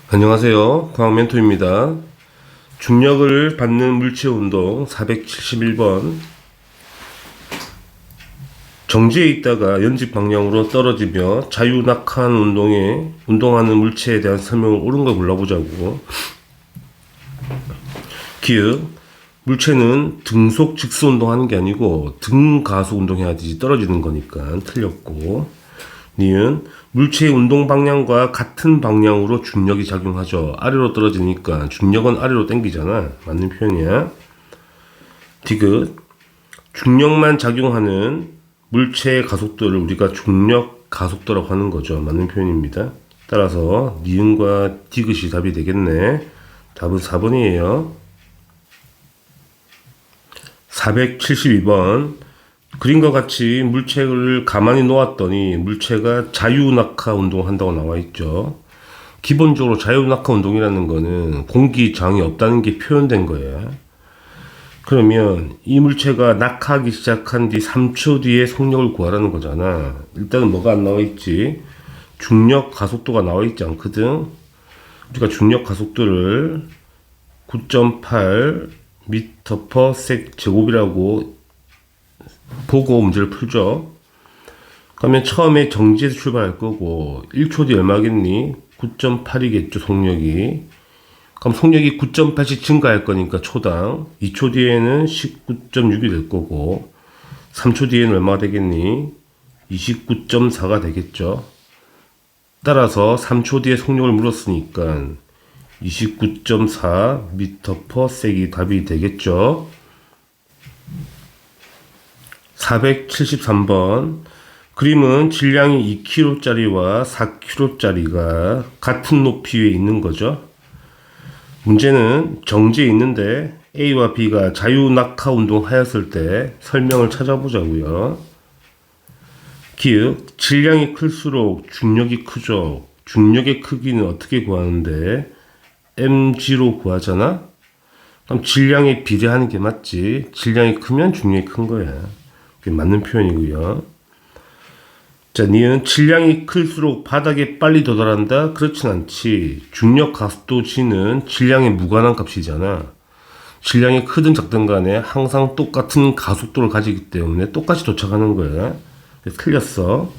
안녕하세요. 과학 멘토입니다. 중력을 받는 물체 운동 471번. 정지해 있다가 연집 방향으로 떨어지며 자유낙하한 운동에 운동하는 물체에 대한 설명을 옳은 걸 골라보자고. 기읍, 물체는 등속 직수 운동하는 게 아니고 등가속 운동해야지 떨어지는 거니까 틀렸고. 니은, 물체의 운동 방향과 같은 방향으로 중력이 작용하죠. 아래로 떨어지니까 중력은 아래로 당기잖아. 맞는 표현이야. 디귿, 중력만 작용하는 물체의 가속도를 우리가 중력 가속도라고 하는 거죠. 맞는 표현입니다. 따라서 니은과 디귿이 답이 되겠네. 답은 4번이에요. 472번. 그림과 같이 물체를 가만히 놓았더니 물체가 자유낙하 운동을 한다고 나와 있죠. 기본적으로 자유낙하 운동이라는 거는 공기 저항이 없다는 게 표현된 거예요. 그러면 이 물체가 낙하하기 시작한 뒤 3초 뒤에 속력을 구하라는 거잖아. 일단은 뭐가 안 나와 있지? 중력 가속도가 나와 있지 않거든. 우리가 중력 가속도를 9.8 m/s 제곱이라고 보고 문제를 풀죠. 그러면 처음에 정지에서 출발할 거고 1초 뒤 얼마겠니? 9.8이겠죠 속력이. 그럼 속력이 9.8씩 증가할 거니까 초당 2초 뒤에는 19.6이 될 거고 3초 뒤에는 얼마가 되겠니? 29.4가 되겠죠. 따라서 3초 뒤에 속력을 물었으니까 29.4 m/s이 답이 되겠죠. 473번. 그림은 질량이 2kg짜리와 4kg짜리가 같은 높이 위에 있는 거죠. 문제는 정지에 있는데 A와 B가 자유낙하 운동하였을 때 설명을 찾아보자고요. 기읍, 질량이 클수록 중력이 크죠. 중력의 크기는 어떻게 구하는데 mg로 구하잖아. 그럼 질량에 비례하는 게 맞지. 질량이 크면 중력이 큰 거야. 그게 맞는 표현이고요. 자, 니은 질량이 클수록 바닥에 빨리 도달한다? 그렇진 않지. 중력 가속도 G는 질량에 무관한 값이잖아. 질량이 크든 작든 간에 항상 똑같은 가속도를 가지기 때문에 똑같이 도착하는 거야. 그래서 틀렸어.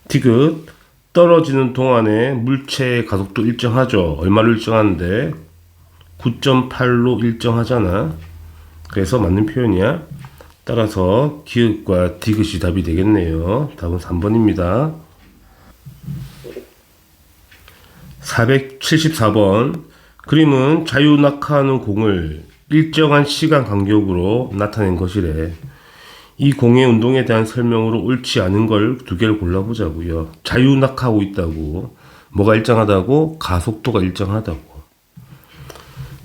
디귿, 떨어지는 동안에 물체의 가속도 일정하죠. 얼마로 일정하는데 9.8로 일정하잖아. 그래서 맞는 표현이야. 따라서 기읍과 디귿이 답이 되겠네요. 답은 3번입니다. 474번. 그림은 자유낙하하는 공을 일정한 시간 간격으로 나타낸 것이래. 이 공의 운동에 대한 설명으로 옳지 않은 걸 두 개를 골라보자고요. 자유낙하하고 있다고. 뭐가 일정하다고? 가속도가 일정하다고.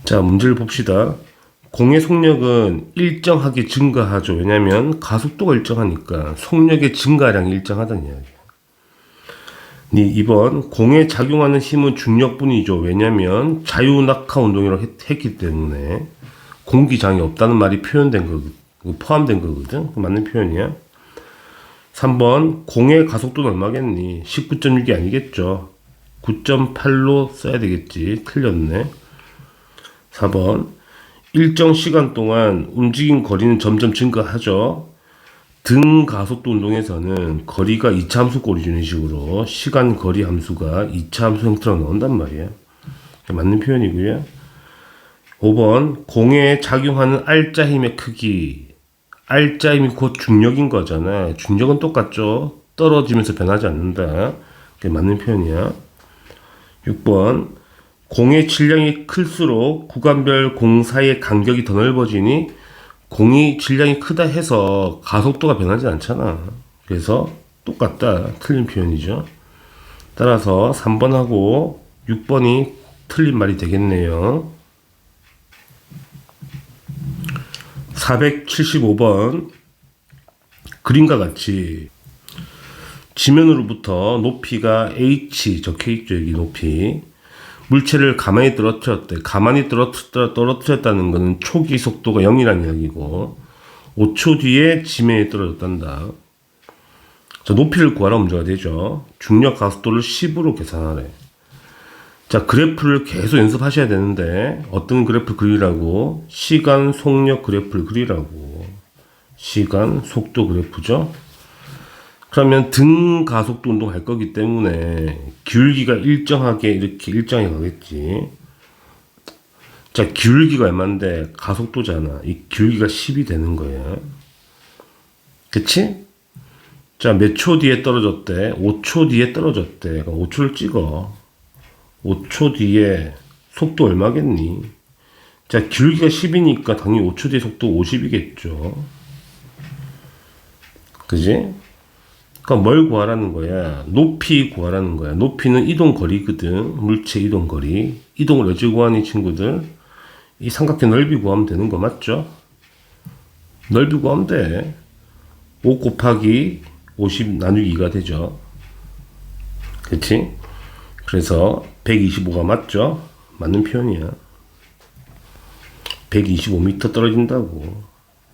자, 문제를 봅시다. 공의 속력은 일정하게 증가하죠. 왜냐하면 가속도가 일정하니까 속력의 증가량이 일정하다는 이야기야. 2번, 공에 작용하는 힘은 중력뿐이죠. 왜냐하면 자유낙하 운동이라고 했기 때문에 공기장이 없다는 말이 표현된 거, 포함된 거거든. 맞는 표현이야. 3번, 공의 가속도는 얼마겠니? 19.6이 아니겠죠. 9.8로 써야 되겠지. 틀렸네. 4번, 일정 시간 동안 움직인 거리는 점점 증가하죠. 등 가속도 운동에서는 거리가 2차 함수 꼴이 주는 식으로 시간 거리 함수가 2차 함수 형태로 나온단 말이에요. 맞는 표현이고요. 5번, 공에 작용하는 알짜 힘의 크기. 알짜 힘이 곧 중력인 거잖아. 중력은 똑같죠. 떨어지면서 변하지 않는다. 그게 맞는 표현이야. 6번, 공의 질량이 클수록 구간별 공 사이의 간격이 더 넓어지니 공이 질량이 크다 해서 가속도가 변하지 않잖아. 그래서 똑같다. 틀린 표현이죠. 따라서 3번하고 6번이 틀린 말이 되겠네요. 475번. 그림과 같이 지면으로부터 높이가 h 적혀있죠. 여기 높이. 물체를 가만히 떨어뜨렸대. 가만히 떨어뜨렸다는 것은 초기 속도가 0이라는 이야기고 5초 뒤에 지면에 떨어졌단다. 자, 높이를 구하라 문제가 되죠. 중력 가속도를 10으로 계산하래. 자, 그래프를 계속 연습하셔야 되는데 어떤 그래프 그리라고? 시간 속력 그래프를 그리라고. 시간 속도 그래프죠. 그러면 등 가속도 운동 할 거기 때문에 기울기가 일정하게 이렇게 일정하게 가겠지. 자, 기울기가 얼마인데 가속도잖아. 이 기울기가 10이 되는 거야. 그치? 자, 몇 초 뒤에 떨어졌대? 5초 뒤에 떨어졌대. 그럼 5초를 찍어. 5초 뒤에 속도 얼마겠니? 자, 기울기가 10이니까 당연히 5초 뒤에 속도 50이겠죠. 그지? 그러니까 뭘 구하라는 거야? 높이 구하라는 거야. 높이는 이동 거리거든. 물체 이동 거리. 이동을 어찌 구하니 친구들? 이 삼각형 넓이 구하면 되는 거 맞죠? 넓이 구하면 돼. 5 곱하기 50 나누기 2가 되죠. 그치? 그래서 125가 맞죠? 맞는 표현이야. 125m 떨어진다고.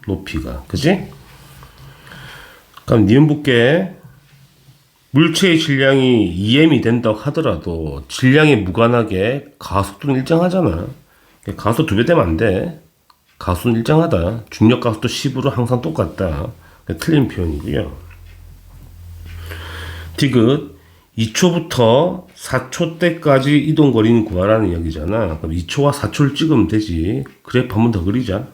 높이가. 그치? 그럼 니은 붙게 물체의 질량이 2m이 된다고 하더라도 질량에 무관하게 가속도는 일정하잖아. 가속도 2배 되면 안 돼. 가속도는 일정하다. 중력 가속도 10으로 항상 똑같다. 틀린 표현이고요. 디귿 2초부터 4초 때까지 이동 거리는 구하라는 이야기잖아. 그럼 2초와 4초를 찍으면 되지. 그래프 한 번 더 그리자.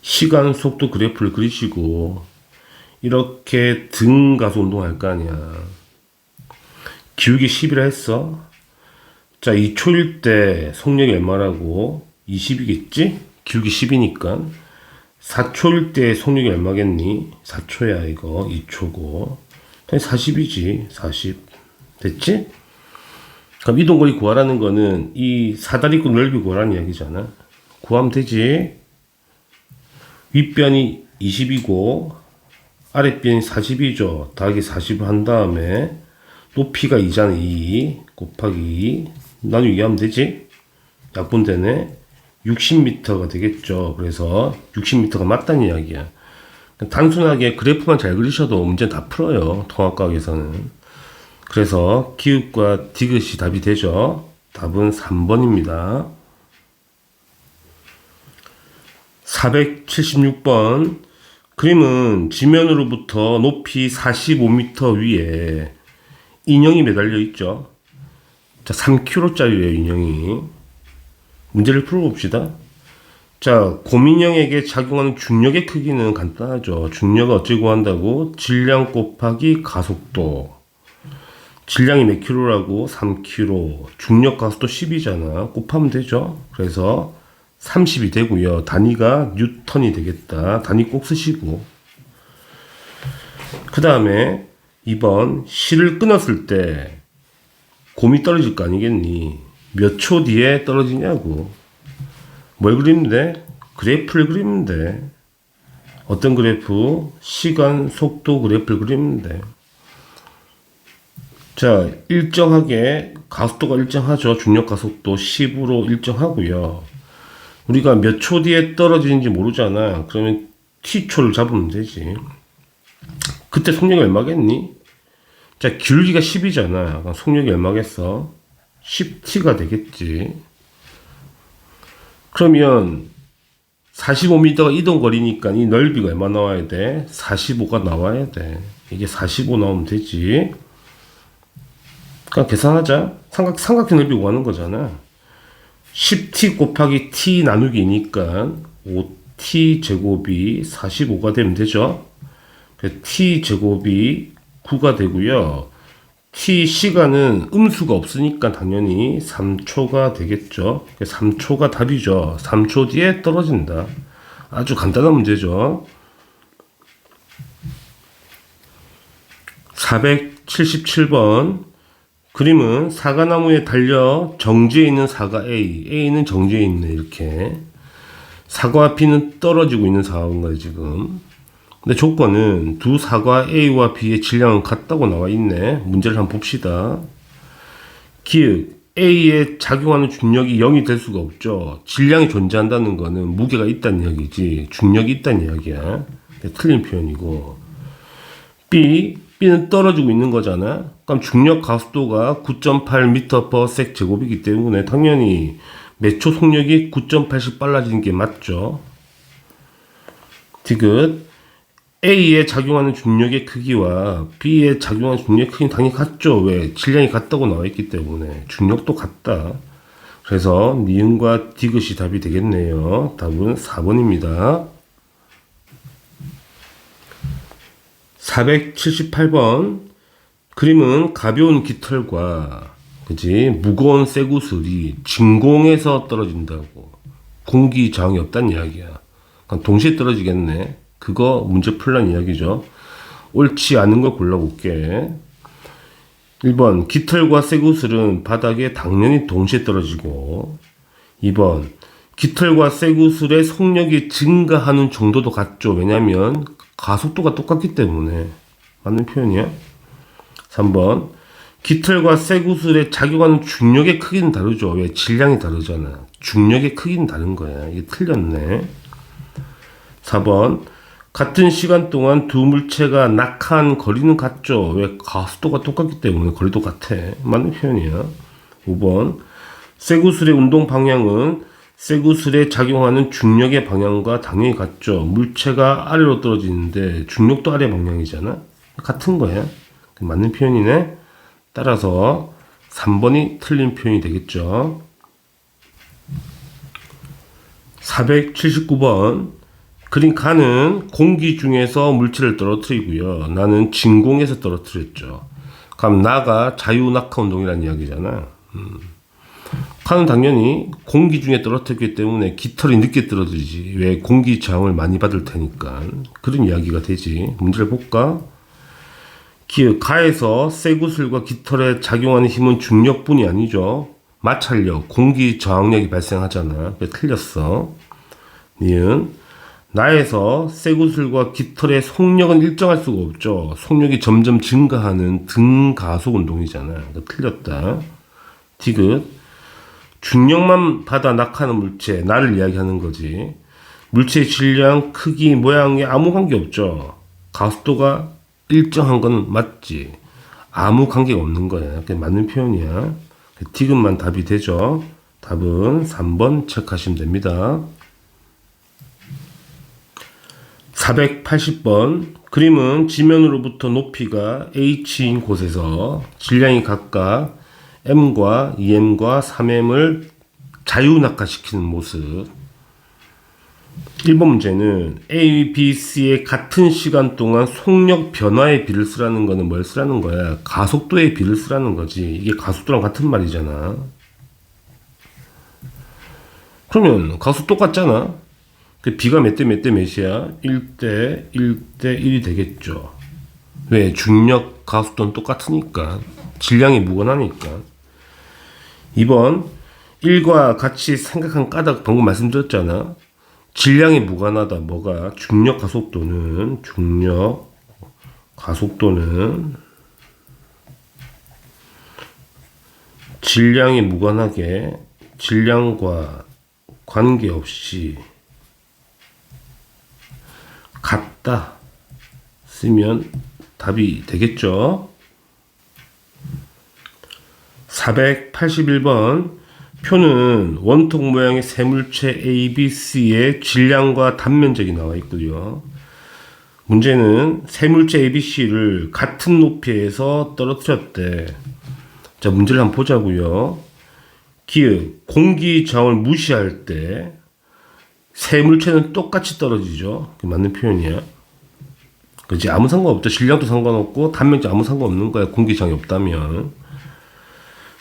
시간 속도 그래프를 그리시고 이렇게 등 가서 운동할 거 아니야. 기울기 10이라 했어. 자, 2초일 때 속력이 얼마라고? 20이겠지? 기울기 10이니까. 4초일 때 속력이 얼마겠니? 4초야 이거. 2초고. 40이지. 40. 됐지? 그럼 이동거리 구하라는 거는 이 사다리꼴 넓이 구하라는 이야기잖아. 구하면 되지. 윗변이 20이고 아랫변이 40이죠. 더하기 40을 한 다음에 높이가 2잖아. 2 곱하기 2 나누기 2 하면 되지. 약분되네. 60m가 되겠죠. 그래서 60m가 맞다는 이야기야. 단순하게 그래프만 잘 그리셔도 문제는 다 풀어요. 통합과학에서는. 그래서 기읍과 디귿이 답이 되죠. 답은 3번입니다. 476번 그림은 지면으로부터 높이 45m 위에 인형이 매달려 있죠. 자, 3kg짜리래요, 인형이. 문제를 풀어봅시다. 자, 곰인형에게 작용하는 중력의 크기는 간단하죠. 중력을 어찌 구한다고? 질량 곱하기 가속도. 질량이 몇 킬로라고? 3kg. 중력 가속도 10이잖아. 곱하면 되죠. 그래서 30이 되고요. 단위가 뉴턴이 되겠다. 단위 꼭 쓰시고. 그 다음에 2번 실을 끊었을 때 곰이 떨어질 거 아니겠니? 몇 초 뒤에 떨어지냐고. 뭘 그리면 돼? 그래프를 그리면 돼. 어떤 그래프? 시간, 속도 그래프를 그리면 돼. 자, 일정하게 가속도가 일정하죠. 중력 가속도 10으로 일정하고요. 우리가 몇 초 뒤에 떨어지는지 모르잖아. 그러면 t초를 잡으면 되지. 그때 속력이 얼마겠니? 자, 기울기가 10이잖아. 그럼 속력이 얼마겠어? 10t가 되겠지. 그러면 45m가 이동거리니까 이 넓이가 얼마 나와야 돼? 45가 나와야 돼. 이게 45 나오면 되지. 그냥 계산하자. 삼각형 넓이 구하는 거잖아. 10t 곱하기 t 나누기니까 5t 제곱이 45가 되면 되죠. t 제곱이 9가 되고요. t 시간은 음수가 없으니까 당연히 3초가 되겠죠. 3초가 답이죠. 3초 뒤에 떨어진다. 아주 간단한 문제죠. 477번 그림은 사과나무에 달려 정지해 있는 사과 A. A는 정지해 있네. 이렇게. 사과 B는 떨어지고 있는 상황인 거예요, 지금. 근데 조건은 두 사과 A와 B의 질량은 같다고 나와 있네. 문제를 한번 봅시다. 기읍 A에 작용하는 중력이 0이 될 수가 없죠. 질량이 존재한다는 거는 무게가 있다는 이야기지. 중력이 있다는 이야기야. 틀린 표현이고. B B는 떨어지고 있는 거잖아. 그럼 중력 가속도가 9.8m/s 제곱이기 때문에 당연히 몇 초 속력이 9.8씩 빨라지는 게 맞죠. 디귿 A에 작용하는 중력의 크기와 B에 작용하는 중력의 크기는 당연히 같죠. 왜? 질량이 같다고 나와 있기 때문에 중력도 같다. 그래서 니은과 디귿이 답이 되겠네요. 답은 4번입니다. 478번 그림은 가벼운 깃털과 무거운 쇠구슬이 진공에서 떨어진다고. 공기 저항이 없다는 이야기야. 그럼 동시에 떨어지겠네. 그거 문제 풀란 이야기죠. 옳지 않은 걸 골라볼게. 1번 깃털과 쇠구슬은 바닥에 당연히 동시에 떨어지고, 2번 깃털과 쇠구슬의 속력이 증가하는 정도도 같죠. 왜냐하면 가속도가 똑같기 때문에. 맞는 표현이야. 3번 깃털과 쇠구슬에 작용하는 중력의 크기는 다르죠. 왜? 질량이 다르잖아. 중력의 크기는 다른 거야. 이게 틀렸네. 4번 같은 시간 동안 두 물체가 낙하한 거리는 같죠. 왜? 가속도가 똑같기 때문에 거리도 같아. 맞는 표현이야. 5번 쇠구슬의 운동 방향은 쇠구슬에 작용하는 중력의 방향과 당연히 같죠. 물체가 아래로 떨어지는데 중력도 아래 방향이잖아. 같은 거야. 맞는 표현이네. 따라서 3번이 틀린 표현이 되겠죠. 479번 그린 가는 공기 중에서 물체를 떨어뜨리고요. 나는 진공에서 떨어뜨렸죠. 그럼 나가 자유낙하 운동이라는 이야기잖아. 카는 당연히 공기 중에 떨어뜨렸기 때문에 깃털이 늦게 떨어지지. 왜? 공기 저항을 많이 받을 테니까. 그런 이야기가 되지. 문제를 볼까? 가에서 쇠구슬과 깃털에 작용하는 힘은 중력뿐이 아니죠. 마찰력, 공기 저항력이 발생하잖아. 그래서 틀렸어. 니은 나에서 쇠구슬과 깃털의 속력은 일정할 수가 없죠. 속력이 점점 증가하는 등가속 운동이잖아. 틀렸다. 디귿 중력만 받아 낙하하는 물체, 나를 이야기하는 거지. 물체의 질량, 크기, 모양에 아무 관계 없죠. 가속도가 일정한 건 맞지. 아무 관계가 없는 거야. 그게 맞는 표현이야. 디귿만 답이 되죠. 답은 3번 체크하시면 됩니다. 480번 그림은 지면으로부터 높이가 h인 곳에서 질량이 각각 m과 2m과 3m을 자유낙하시키는 모습. 1번 문제는 A, B, C의 같은 시간 동안 속력 변화의 비를 쓰라는 거는 뭘 쓰라는 거야? 가속도의 비를 쓰라는 거지. 이게 가속도랑 같은 말이잖아. 그러면 가속도 똑같잖아. B가 몇 대 몇 대 몇이야? 1대 1대 1이 되겠죠. 왜? 중력 가속도는 똑같으니까. 질량이 무관하니까. 2번 1과 같이 생각한 까닭 방금 말씀드렸잖아. 질량이 무관하다. 뭐가? 중력 가속도는 질량이 무관하게 질량과 관계없이 같다 쓰면 답이 되겠죠. 481번 표는 원통 모양의 세 물체 A, B, C의 질량과 단면적이 나와 있고요. 문제는 세 물체 A, B, C를 같은 높이에서 떨어뜨렸대. 자, 문제를 한번 보자고요. 기읍 공기 저항을 무시할 때 세 물체는 똑같이 떨어지죠. 그게 맞는 표현이야. 그렇지? 아무 상관없죠. 질량도 상관없고 단면적 아무 상관없는 거야. 공기 저항이 없다면.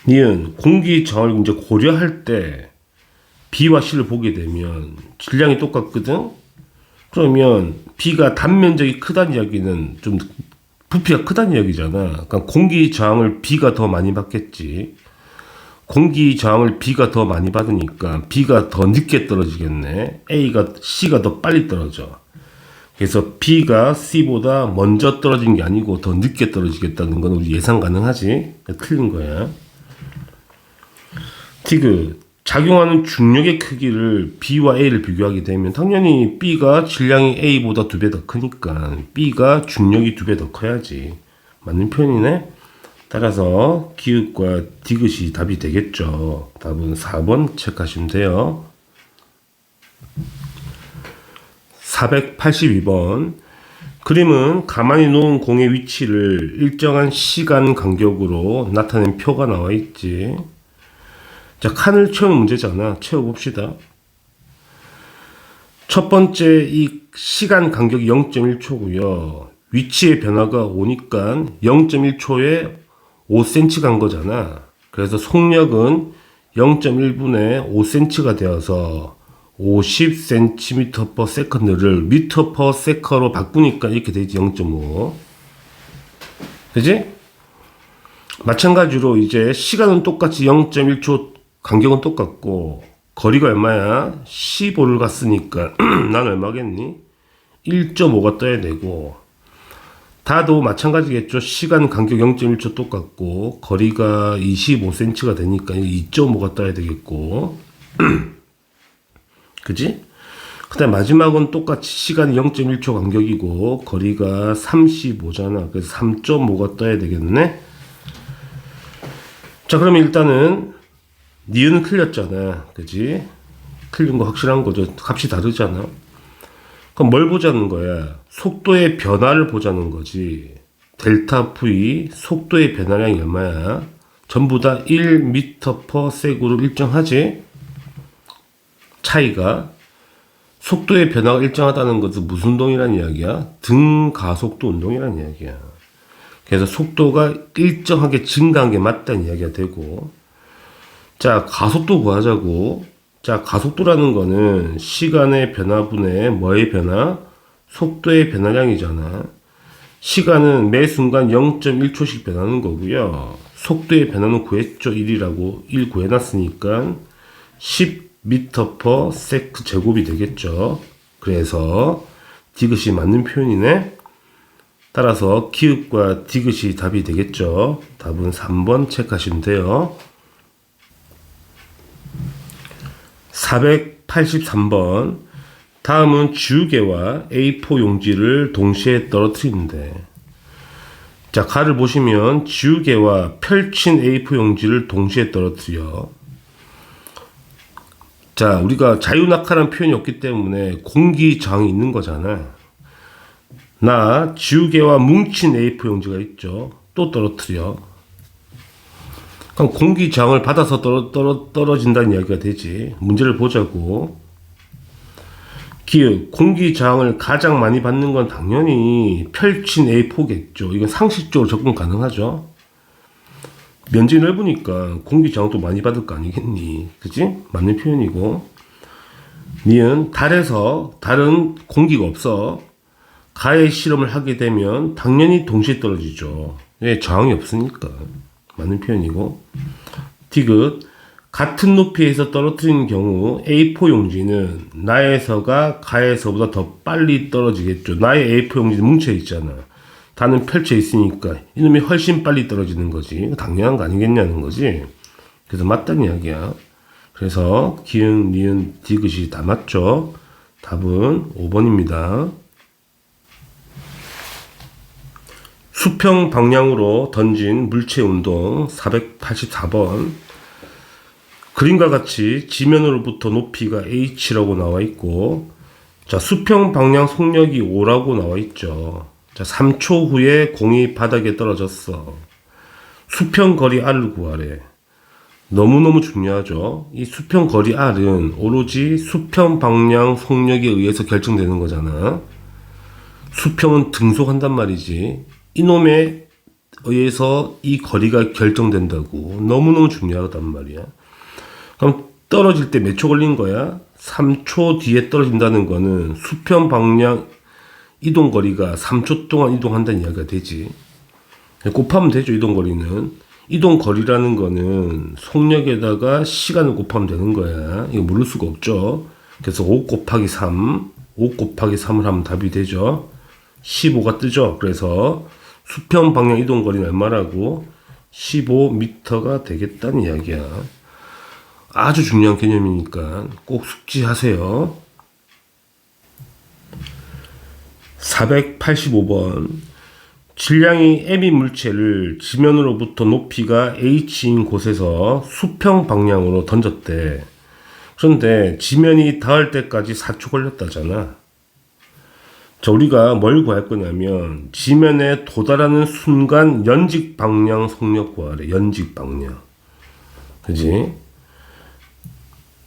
니은 공기 저항을 이제 고려할 때 B와 C를 보게 되면 질량이 똑같거든. 그러면 B가 단면적이 크다는 이야기는 좀 부피가 크다는 이야기잖아. 그러니까 공기 저항을 B가 더 많이 받겠지. 공기 저항을 B가 더 많이 받으니까 B가 더 늦게 떨어지겠네. C가 더 빨리 떨어져. 그래서 B가 C보다 먼저 떨어진 게 아니고 더 늦게 떨어지겠다는 건 우리 예상 가능하지. 틀린 거야. 디귿 작용하는 중력의 크기를 B와 A를 비교하게 되면 당연히 B가 질량이 A보다 2배 더 크니까 B가 중력이 2배 더 커야지. 맞는 표현이네. 따라서 기읍과 디귿이 답이 되겠죠. 답은 4번 체크하시면 돼요. 482번. 그림은 가만히 놓은 공의 위치를 일정한 시간 간격으로 나타낸 표가 나와 있지. 자, 칸을 채우는 문제잖아. 채워봅시다. 첫 번째 이 시간 간격이 0.1초고요. 위치의 변화가 오니까 0.1초에 5cm 간 거잖아. 그래서 속력은 0.1분에 5cm가 되어서 50cm/s를 m/s로 바꾸니까 이렇게 되지. 0.5. 그지? 마찬가지로 이제 시간은 똑같이 0.1초, 간격은 똑같고 거리가 얼마야? 15를 갔으니까 난 얼마겠니? 1.5가 떠야 되고, 다도 마찬가지겠죠. 시간 간격 0.1초 똑같고 거리가 25cm가 되니까 2.5가 떠야 되겠고 그지? 그 다음 마지막은 똑같이 시간이 0.1초 간격이고 거리가 35잖아. 그래서 3.5가 떠야 되겠네. 자, 그러면 일단은 니은은 틀렸잖아. 그지? 틀린 거 확실한 거죠. 값이 다르잖아. 그럼 뭘 보자는 거야? 속도의 변화를 보자는 거지. 델타 V 속도의 변화량이 얼마야? 전부 다 1m/s로 일정하지? 차이가. 속도의 변화가 일정하다는 것은 무슨 운동이란 이야기야? 등가속도 운동이란 이야기야. 그래서 속도가 일정하게 증가한 게 맞다는 이야기가 되고, 자, 가속도 구하자고. 자, 가속도라는 거는 시간의 변화분의 뭐의 변화? 속도의 변화량이잖아. 시간은 매 순간 0.1초씩 변하는 거고요. 속도의 변화는 구했죠. 1이라고. 1 구해놨으니까 10m/s 제곱이 되겠죠. 그래서 디귿이 맞는 표현이네. 따라서 기읍과 디귿이 답이 되겠죠. 답은 3번 체크하시면 돼요. 483번. 다음은 지우개와 A4 용지를 동시에 떨어뜨리는데, 자, 가를 보시면 지우개와 펼친 A4 용지를 동시에 떨어뜨려. 자, 우리가 자유낙하라는 표현이 없기 때문에 공기저항이 있는 거잖아. 나 지우개와 뭉친 A4 용지가 있죠. 또 떨어뜨려. 그럼 공기저항을 받아서 떨어진다는 이야기가 되지. 문제를 보자고. 기읍, 공기저항을 가장 많이 받는 건 당연히 펼친 A4겠죠. 이건 상식적으로 접근 가능하죠. 면적이 넓으니까 공기저항도 많이 받을 거 아니겠니? 그치? 맞는 표현이고. 니은, 달에서 달은 공기가 없어. 가의 실험을 하게 되면 당연히 동시에 떨어지죠. 왜? 저항이 없으니까. 맞는 표현이고. 디귿, 같은 높이에서 떨어뜨리는 경우 A4 용지는 나에서가 가에서보다 더 빨리 떨어지겠죠. 나의 A4 용지는 뭉쳐 있잖아. 다는 펼쳐 있으니까 이놈이 훨씬 빨리 떨어지는 거지. 당연한 거 아니겠냐는 거지. 그래서 맞다는 이야기야. 그래서 기응, 니은, 디귿이 다 맞죠. 답은 5번입니다. 수평 방향으로 던진 물체 운동 484번. 그림과 같이 지면으로부터 높이가 h라고 나와 있고, 자, 수평 방향 속력이 5라고 나와 있죠. 자, 3초 후에 공이 바닥에 떨어졌어. 수평 거리 r을 구하래. 너무너무 중요하죠. 이 수평 거리 r은 오로지 수평 방향 속력에 의해서 결정되는 거잖아. 수평은 등속한단 말이지. 이놈에 의해서 이 거리가 결정된다고. 너무너무 중요하단 말이야. 그럼 떨어질 때 몇 초 걸린 거야? 3초 뒤에 떨어진다는 거는 수평 방향 이동 거리가 3초 동안 이동한다는 이야기가 되지. 곱하면 되죠. 이동 거리는. 이동 거리라는 거는 속력에다가 시간을 곱하면 되는 거야. 이거 모를 수가 없죠. 그래서 5 곱하기 3, 5 곱하기 3을 하면 답이 되죠. 15가 뜨죠. 그래서 수평 방향 이동 거리는 얼마라고? 15m가 되겠다는 이야기야. 아주 중요한 개념이니까 꼭 숙지하세요. 485번. 질량이 m인 물체를 지면으로부터 높이가 h인 곳에서 수평 방향으로 던졌대. 그런데 지면이 닿을 때까지 4초 걸렸다잖아. 자, 우리가 뭘 구할 거냐면 지면에 도달하는 순간 연직 방향 속력 구하래. 연직 방향. 그지?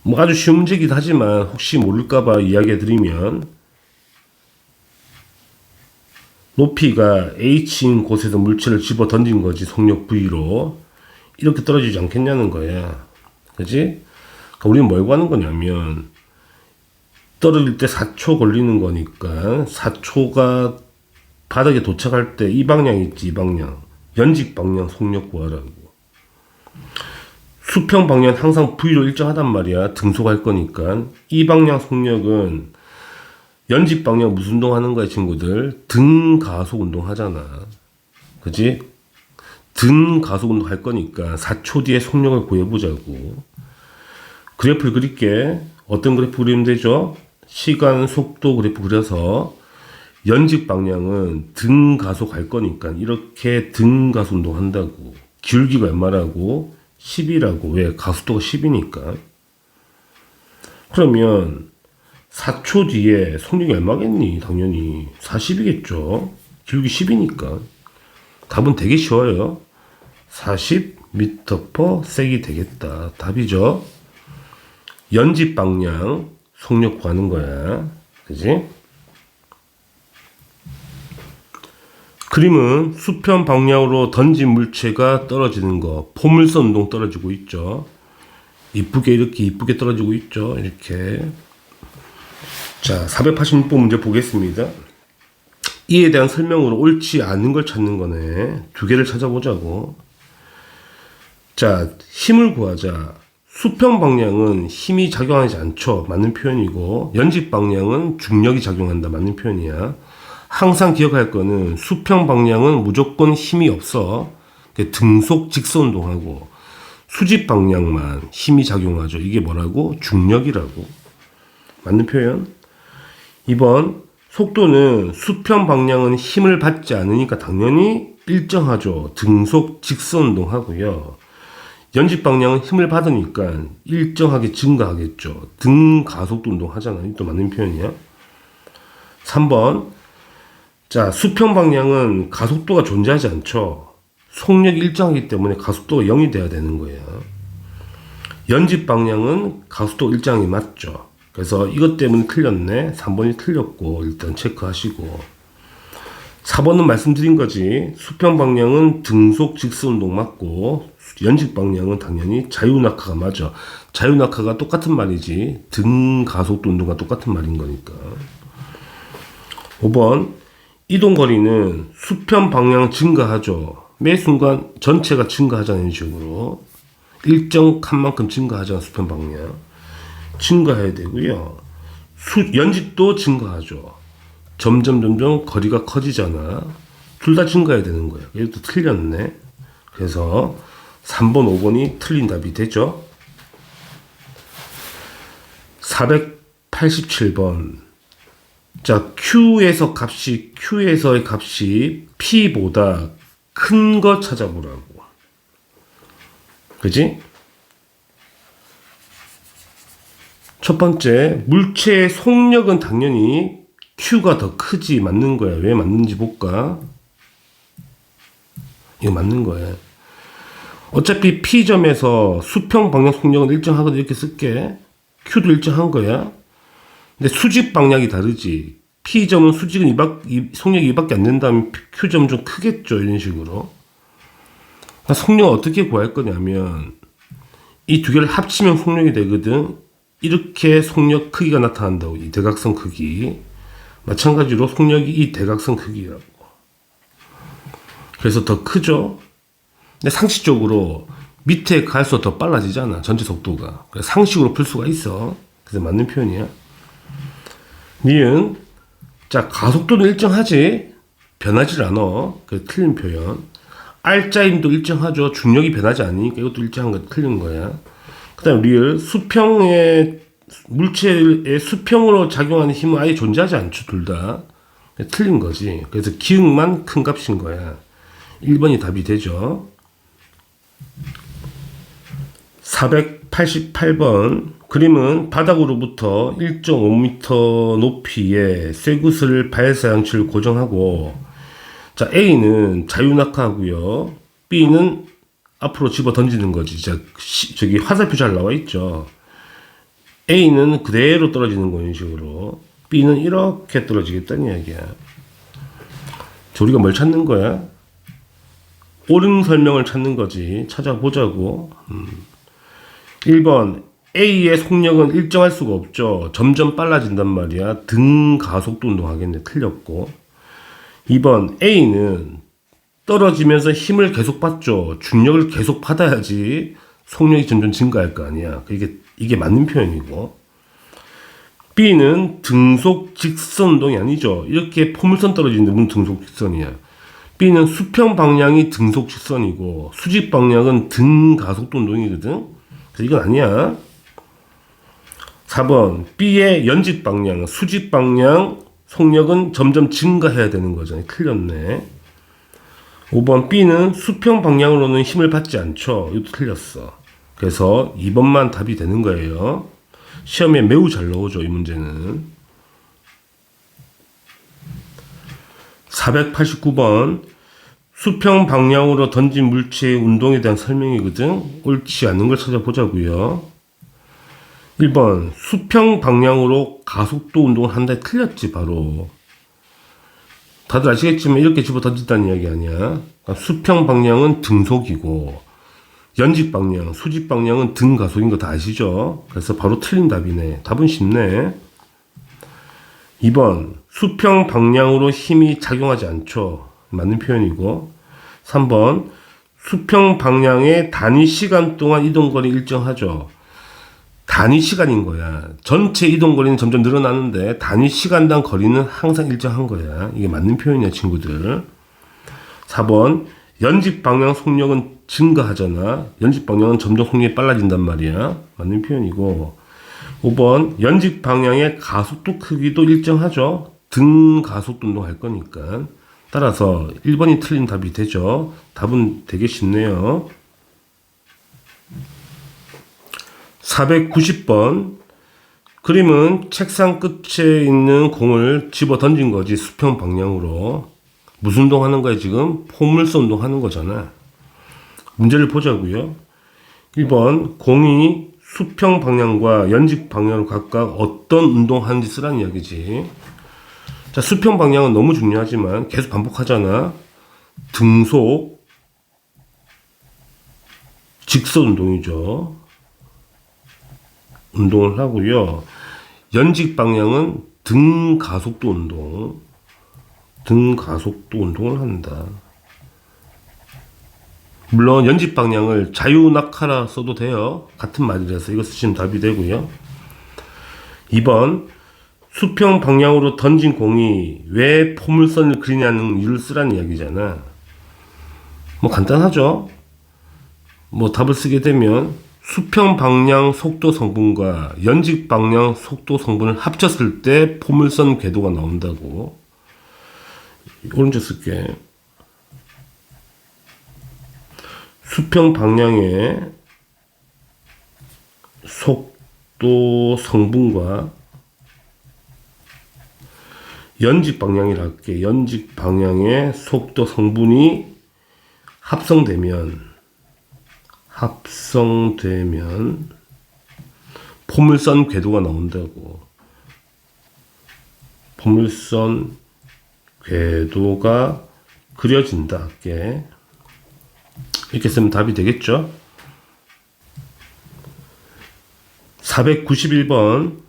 뭐 아주 쉬운 문제이기도 하지만 혹시 모를까봐 이야기해드리면, 높이가 h인 곳에서 물체를 집어 던진 거지. 속력 v로 이렇게 떨어지지 않겠냐는 거야. 그지? 그러니까 우리는 뭘 구하는 거냐면 떨어질 때 4초 걸리는 거니까 4초가 바닥에 도착할 때 이 방향 있지. 이 방향 연직 방향 속력 구하라고. 수평 방향은 항상 v로 일정하단 말이야. 등속할 거니까. 이 방향 속력은 연직 방향 무슨 운동 하는 거야, 친구들? 등 가속 운동 하잖아. 그지? 등 가속 운동 할 거니까 4초 뒤에 속력을 구해보자고. 그래프를 그릴게. 어떤 그래프 그리면 되죠? 시간, 속도 그래프 그려서 연직 방향은 등 가속 할 거니까 이렇게 등 가속 운동 한다고. 기울기가 얼마라고? 10이라고. 왜? 가속도가 10이니까. 그러면 4초 뒤에 속력이 얼마겠니? 당연히 40이겠죠. 기울기 10이니까. 답은 되게 쉬워요. 40m/s이 되겠다. 답이죠. 연직 방향 속력 구하는 거야. 그지? 그림은 수평 방향으로 던진 물체가 떨어지는 거. 포물선 운동 떨어지고 있죠. 이쁘게 이렇게 이쁘게 떨어지고 있죠. 이렇게. 자, 486번 문제 보겠습니다. 이에 대한 설명으로 옳지 않은 걸 찾는 거네. 두 개를 찾아보자고. 자, 힘을 구하자. 수평 방향은 힘이 작용하지 않죠. 맞는 표현이고, 연직 방향은 중력이 작용한다. 맞는 표현이야. 항상 기억할 거는 수평 방향은 무조건 힘이 없어. 등속 직선 운동하고, 수직 방향만 힘이 작용하죠. 이게 뭐라고? 중력이라고. 맞는 표현. 2번, 속도는 수평 방향은 힘을 받지 않으니까 당연히 일정하죠. 등속 직선 운동하고요. 연직 방향은 힘을 받으니까 일정하게 증가하겠죠. 등 가속도 운동하잖아. 이것도 맞는 표현이야. 3번, 자, 수평 방향은 가속도가 존재하지 않죠. 속력이 일정하기 때문에 가속도가 0이 돼야 되는 거예요. 연직 방향은 가속도가 일정하게 맞죠. 그래서 이것 때문에 틀렸네. 3번이 틀렸고 일단 체크하시고, 4번은 말씀드린 거지. 수평 방향은 등속 직선 운동 맞고 연직 방향은 당연히 자유낙하가 맞아. 자유낙하가 똑같은 말이지. 등 가속도 운동과 똑같은 말인 거니까. 5번, 이동거리는 수평 방향 증가하죠. 매 순간 전체가 증가하잖아요. 이런 식으로 일정 칸만큼 증가하잖아. 수평 방향 증가해야 되고요. 연직도 증가하죠. 점점 거리가 커지잖아. 둘 다 증가해야 되는 거야. 이것도 틀렸네. 그래서 3번, 5번이 틀린 답이 되죠. 487번. 자, Q에서의 값이 P보다 큰 거 찾아보라고. 그지? 첫 번째, 물체의 속력은 당연히 Q가 더 크지. 맞는 거야. 왜 맞는지 볼까? 이거 맞는 거야. 어차피 P점에서 수평 방향 속력은 일정하거든. 이렇게 쓸게. Q도 일정한 거야. 근데 수직 방향이 다르지. P점은 수직은 속력이 2밖에 안 된다면 Q점은 좀 크겠죠. 이런 식으로. 속력을 어떻게 구할 거냐면 이 두 개를 합치면 속력이 되거든. 이렇게 속력 크기가 나타난다고. 이 대각선 크기. 마찬가지로 속력이 이 대각선 크기라고. 그래서 더 크죠. 근데 상식적으로 밑에 갈수록 더 빨라지잖아. 전체 속도가. 그래서 상식으로 풀 수가 있어. 그래서 맞는 표현이야. 니은. 자, 가속도는 일정하지. 변하지 않아. 그래서 틀린 표현. R자 힘도 일정하죠. 중력이 변하지 않으니까 이것도 일정한 거 틀린 거야. 그 다음 리을. 물체의 수평으로 작용하는 힘은 아예 존재하지 않죠. 둘 다. 틀린 거지. 그래서 기응만 큰 값인 거야. 1번이 답이 되죠. 488번. 그림은 바닥으로부터 1.5m 높이의 쇠구슬 발사장치를 고정하고, 자, A는 자유낙하하고요. B는 앞으로 집어 던지는 거지. 자, 저기 화살표 잘 나와 있죠. A는 그대로 떨어지는 거, 이런 식으로. B는 이렇게 떨어지겠다는 이야기야. 자, 우리가 뭘 찾는 거야? 옳은 설명을 찾는 거지. 찾아보자고. 1번. A의 속력은 일정할 수가 없죠. 점점 빨라진단 말이야. 등 가속도 운동하겠네. 틀렸고. 2번. A는 떨어지면서 힘을 계속 받죠. 중력을 계속 받아야지 속력이 점점 증가할 거 아니야. 이게 맞는 표현이고. B는 등속 직선 운동이 아니죠. 이렇게 포물선 떨어지는데 무슨 등속 직선이야. B는 수평 방향이 등속 직선이고 수직 방향은 등 가속도 운동이거든. 그래서 이건 아니야. 4번. B의 연직 방향, 수직 방향 속력은 점점 증가해야 되는 거잖아요. 틀렸네. 5번. B는 수평 방향으로는 힘을 받지 않죠. 이것도 틀렸어. 그래서 2번만 답이 되는 거예요. 시험에 매우 잘 나오죠, 이 문제는. 489번. 수평 방향으로 던진 물체의 운동에 대한 설명이거든. 옳지 않은 걸 찾아보자고요. 1번. 수평 방향으로 가속도 운동을 한다. 틀렸지, 바로. 다들 아시겠지만 이렇게 집어 던진다는 이야기 아니야. 그러니까 수평 방향은 등속이고 연직 방향, 수직 방향은 등 가속인 거 다 아시죠? 그래서 바로 틀린 답이네. 답은 쉽네. 2번. 수평 방향으로 힘이 작용하지 않죠. 맞는 표현이고. 3번. 수평 방향의 단위 시간 동안 이동거리 일정하죠. 단위 시간인 거야. 전체 이동거리는 점점 늘어나는데 단위 시간당 거리는 항상 일정한 거야. 이게 맞는 표현이야, 친구들. 4번. 연직 방향 속력은 증가하잖아. 연직 방향은 점점 속력이 빨라진단 말이야. 맞는 표현이고. 5번. 연직 방향의 가속도 크기도 일정하죠. 등 가속도 운동할 거니까. 따라서 1번이 틀린 답이 되죠. 답은 되게 쉽네요. 490번. 그림은 책상 끝에 있는 공을 집어 던진 거지. 수평 방향으로. 무슨 운동 하는 거야, 지금? 포물선 운동 하는 거잖아. 문제를 보자고요. 1번. 공이 수평 방향과 연직 방향으로 각각 어떤 운동 하는지 쓰라는 이야기지. 자, 수평 방향은 너무 중요하지만 계속 반복하잖아. 등속, 직선 운동이죠. 운동을 하고요. 연직 방향은 등 가속도 운동. 등 가속도 운동을 한다. 물론 연직 방향을 자유낙하라 써도 돼요. 같은 말이라서 이거 쓰시면 답이 되고요. 2번. 수평 방향으로 던진 공이 왜 포물선을 그리냐는 이유를 쓰라는 이야기잖아. 뭐 간단하죠. 뭐 답을 쓰게 되면 수평 방향 속도 성분과 연직 방향 속도 성분을 합쳤을 때 포물선 궤도가 나온다고. 오른쪽 쓸게. 수평 방향의 속도 성분과 연직 방향이라 할게. 연직 방향의 속도 성분이 합성되면 포물선 궤도가 나온다고. 포물선 궤도가 그려진다 할게. 이렇게 쓰면 답이 되겠죠? 491번.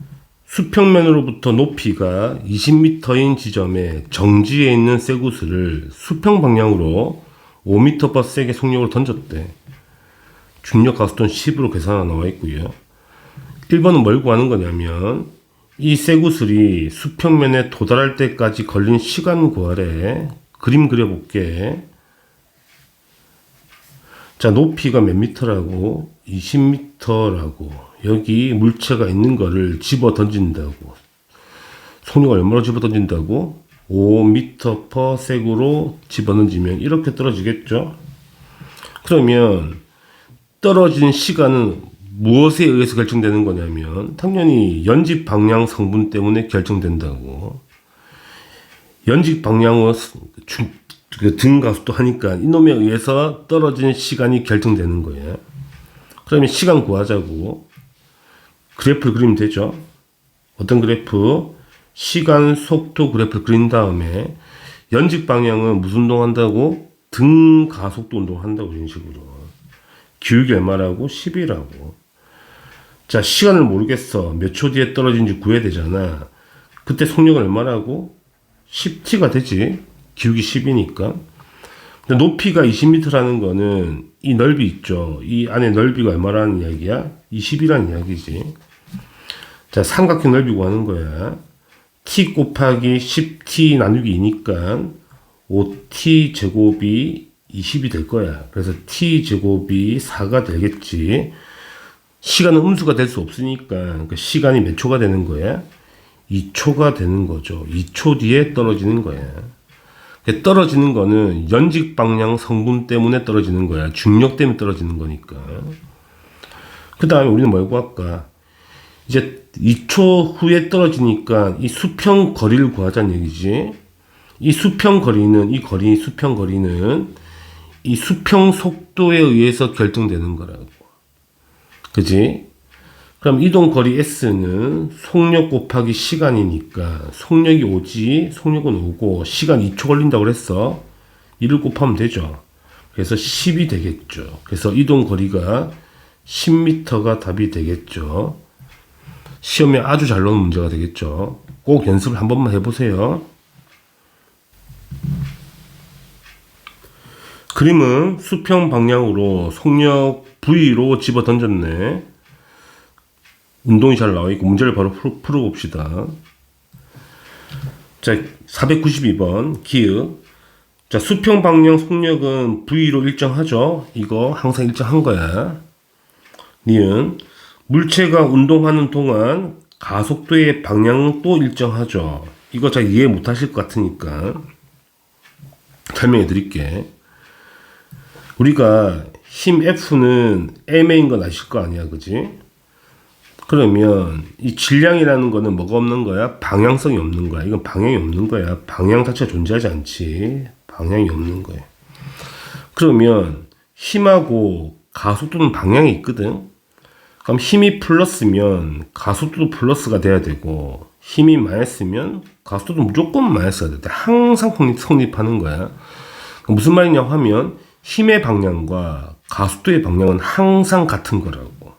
수평면으로부터 높이가 20m인 지점에 정지해 있는 쇠구슬을 수평 방향으로 5m/s의 속력으로 던졌대. 중력 가속도는 10으로 계산하여 나와 있고요. 1번은 뭘 구하는 거냐면 이 쇠구슬이 수평면에 도달할 때까지 걸린 시간 구하래. 그림 그려볼게. 자, 높이가 몇 미터라고? 20m라고. 여기 물체가 있는 거를 집어 던진다고. 속력을 얼마로 집어 던진다고? 5m/s로 집어넣으면 이렇게 떨어지겠죠. 그러면 떨어진 시간은 무엇에 의해서 결정되는 거냐면 당연히 연집 방향 성분 때문에 결정된다고. 연집 방향은 등가속도 하니까 이놈에 의해서 떨어진 시간이 결정되는 거예요. 그러면 시간 구하자고. 그래프를 그리면 되죠. 어떤 그래프? 시간 속도 그래프를 그린 다음에 연집 방향은 무슨 운동한다고? 등가속도 운동한다고. 이런 식으로. 기울기 얼마라고? 10이라고. 자, 시간을 모르겠어. 몇 초 뒤에 떨어진지 구해야 되잖아. 그때 속력은 얼마라고? 10t가 되지. 기울기 10이니까. 높이가 20m라는 거는 이 넓이 있죠. 이 안에 넓이가 얼마라는 이야기야? 20이라는 이야기지. 자, 삼각형 넓이 구하는 거야. t 곱하기 10t 나누기 2니까 5t 제곱이 20이 될 거야. 그래서 t 제곱이 4가 되겠지. 시간은 음수가 될 수 없으니까 그 시간이 몇 초가 되는 거야? 2초가 되는 거죠. 2초 뒤에 떨어지는 거야. 떨어지는 거는 연직 방향 성분 때문에 떨어지는 거야. 중력 때문에 떨어지는 거니까. 그 다음에 우리는 뭘 구할까? 이제 2초 후에 떨어지니까 이 수평 거리를 구하자는 얘기지. 이 수평 거리는, 수평 거리는 이 수평 속도에 의해서 결정되는 거라고. 그지? 그럼 이동 거리 S는 속력 곱하기 시간이니까 속력이 5지, 속력은 5고 시간 2초 걸린다고 그랬어. 이를 곱하면 되죠. 그래서 10이 되겠죠. 그래서 이동 거리가 10m가 답이 되겠죠. 시험에 아주 잘 나오는 문제가 되겠죠. 꼭 연습을 한 번만 해보세요. 그림은 수평 방향으로 속력 V로 집어 던졌네. 운동이 잘 나와있고 문제를 바로 풀어봅시다. 자, 492번 기읍. 자, 수평 방향 속력은 V로 일정하죠. 이거 항상 일정한 거야. 니은 물체가 운동하는 동안 가속도의 방향도 일정하죠. 이거 잘 이해 못하실 것 같으니까 설명해 드릴게. 우리가 힘 F는 M인 건 아실 거 아니야, 그지? 그러면 이 질량이라는 거는 뭐가 없는 거야? 방향성이 없는 거야. 이건 방향이 없는 거야. 방향 자체가 존재하지 않지. 방향이 없는 거야. 그러면 힘하고 가속도는 방향이 있거든. 그럼 힘이 플러스면 가속도도 플러스가 돼야 되고 힘이 마이너스면 가속도도 무조건 마이너스가 돼. 항상 성립하는 거야. 무슨 말이냐고 하면 힘의 방향과 가속도의 방향은 항상 같은 거라고.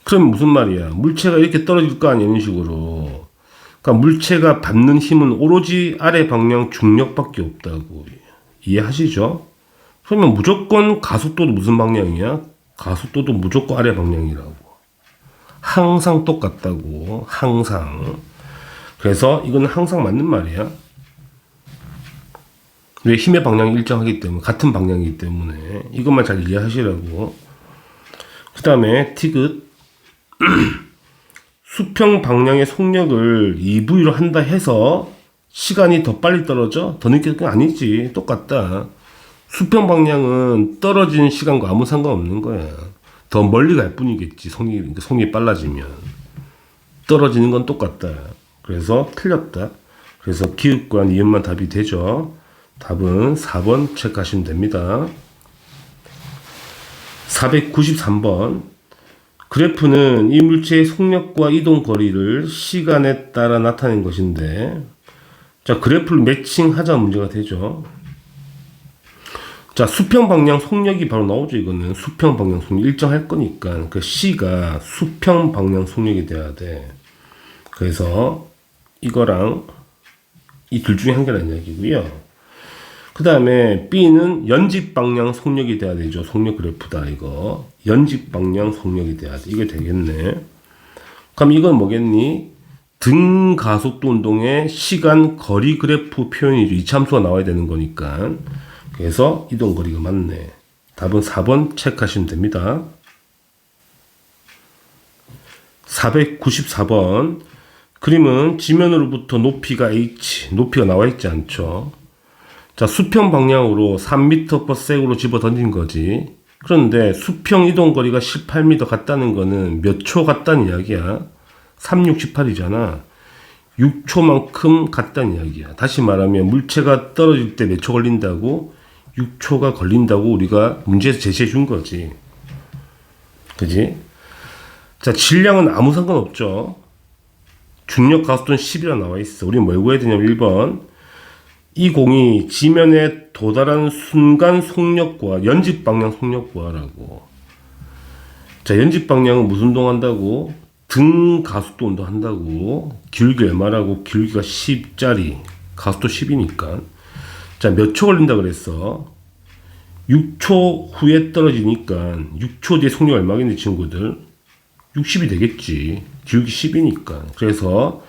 그럼 무슨 말이야? 물체가 이렇게 떨어질 거 아니야, 이런 식으로. 그러니까 물체가 받는 힘은 오로지 아래 방향 중력밖에 없다고. 이해하시죠? 그러면 무조건 가속도도 무슨 방향이야? 가속도도 무조건 아래 방향이라고. 항상 똑같다고. 항상. 그래서 이건 항상 맞는 말이야. 왜? 힘의 방향이 일정하기 때문에, 같은 방향이기 때문에. 이것만 잘 이해하시라고. 그 다음에 티귿. 수평 방향의 속력을 2V로 한다 해서 시간이 더 빨리 떨어져? 더 늦게? 그건 아니지. 똑같다. 수평 방향은 떨어지는 시간과 아무 상관없는 거야. 더 멀리 갈 뿐이겠지. 속력이 빨라지면. 떨어지는 건 똑같다. 그래서 틀렸다. 그래서 기읍과 니은만 답이 되죠. 답은 4번 체크하시면 됩니다. 493번. 그래프는 이 물체의 속력과 이동 거리를 시간에 따라 나타낸 것인데, 자, 그래프를 매칭하자 문제가 되죠. 자, 수평 방향 속력이 바로 나오죠. 이거는 수평 방향 속력 일정할 거니까 그 C가 수평 방향 속력이 돼야 돼. 그래서 이거랑 이 둘 중에 한 개라는 이야기고요. 그 다음에 B는 연집 방향 속력이 돼야 되죠. 속력 그래프다, 이거. 연집 방향 속력이 돼야 돼. 이게 되겠네. 그럼 이건 뭐겠니? 등 가속도 운동의 시간 거리 그래프 표현이죠. 이참수가 나와야 되는 거니까. 그래서 이동 거리가 맞네. 답은 4번 체크하시면 됩니다. 494번. 그림은 지면으로부터 높이가 h, 높이가 나와 있지 않죠. 자, 수평 방향으로 3m/s으로 집어 던진 거지. 그런데 수평 이동 거리가 18m 같다는 거는 몇 초 같다는 이야기야? 3, 6, 18이잖아. 6초만큼 같다는 이야기야. 다시 말하면 물체가 떨어질 때 몇 초 걸린다고? 6초가 걸린다고 우리가 문제에서 제시해 준 거지. 그지? 자, 질량은 아무 상관없죠. 중력 가속도는 10이라 나와 있어. 우리 뭘 구해야 되냐면 1번. 이 공이 지면에 도달하는 순간 속력과 연집 방향 속력 구하라고. 자, 연집 방향은 무슨 운동한다고? 등 가속도 운동한다고. 기울기 얼마라고? 기울기가 10짜리. 가속도 10이니까. 자, 몇 초 걸린다 그랬어? 6초 후에 떨어지니까 6초 뒤에 속력 얼마겠니 친구들? 60이 되겠지. 기울기 10이니까. 그래서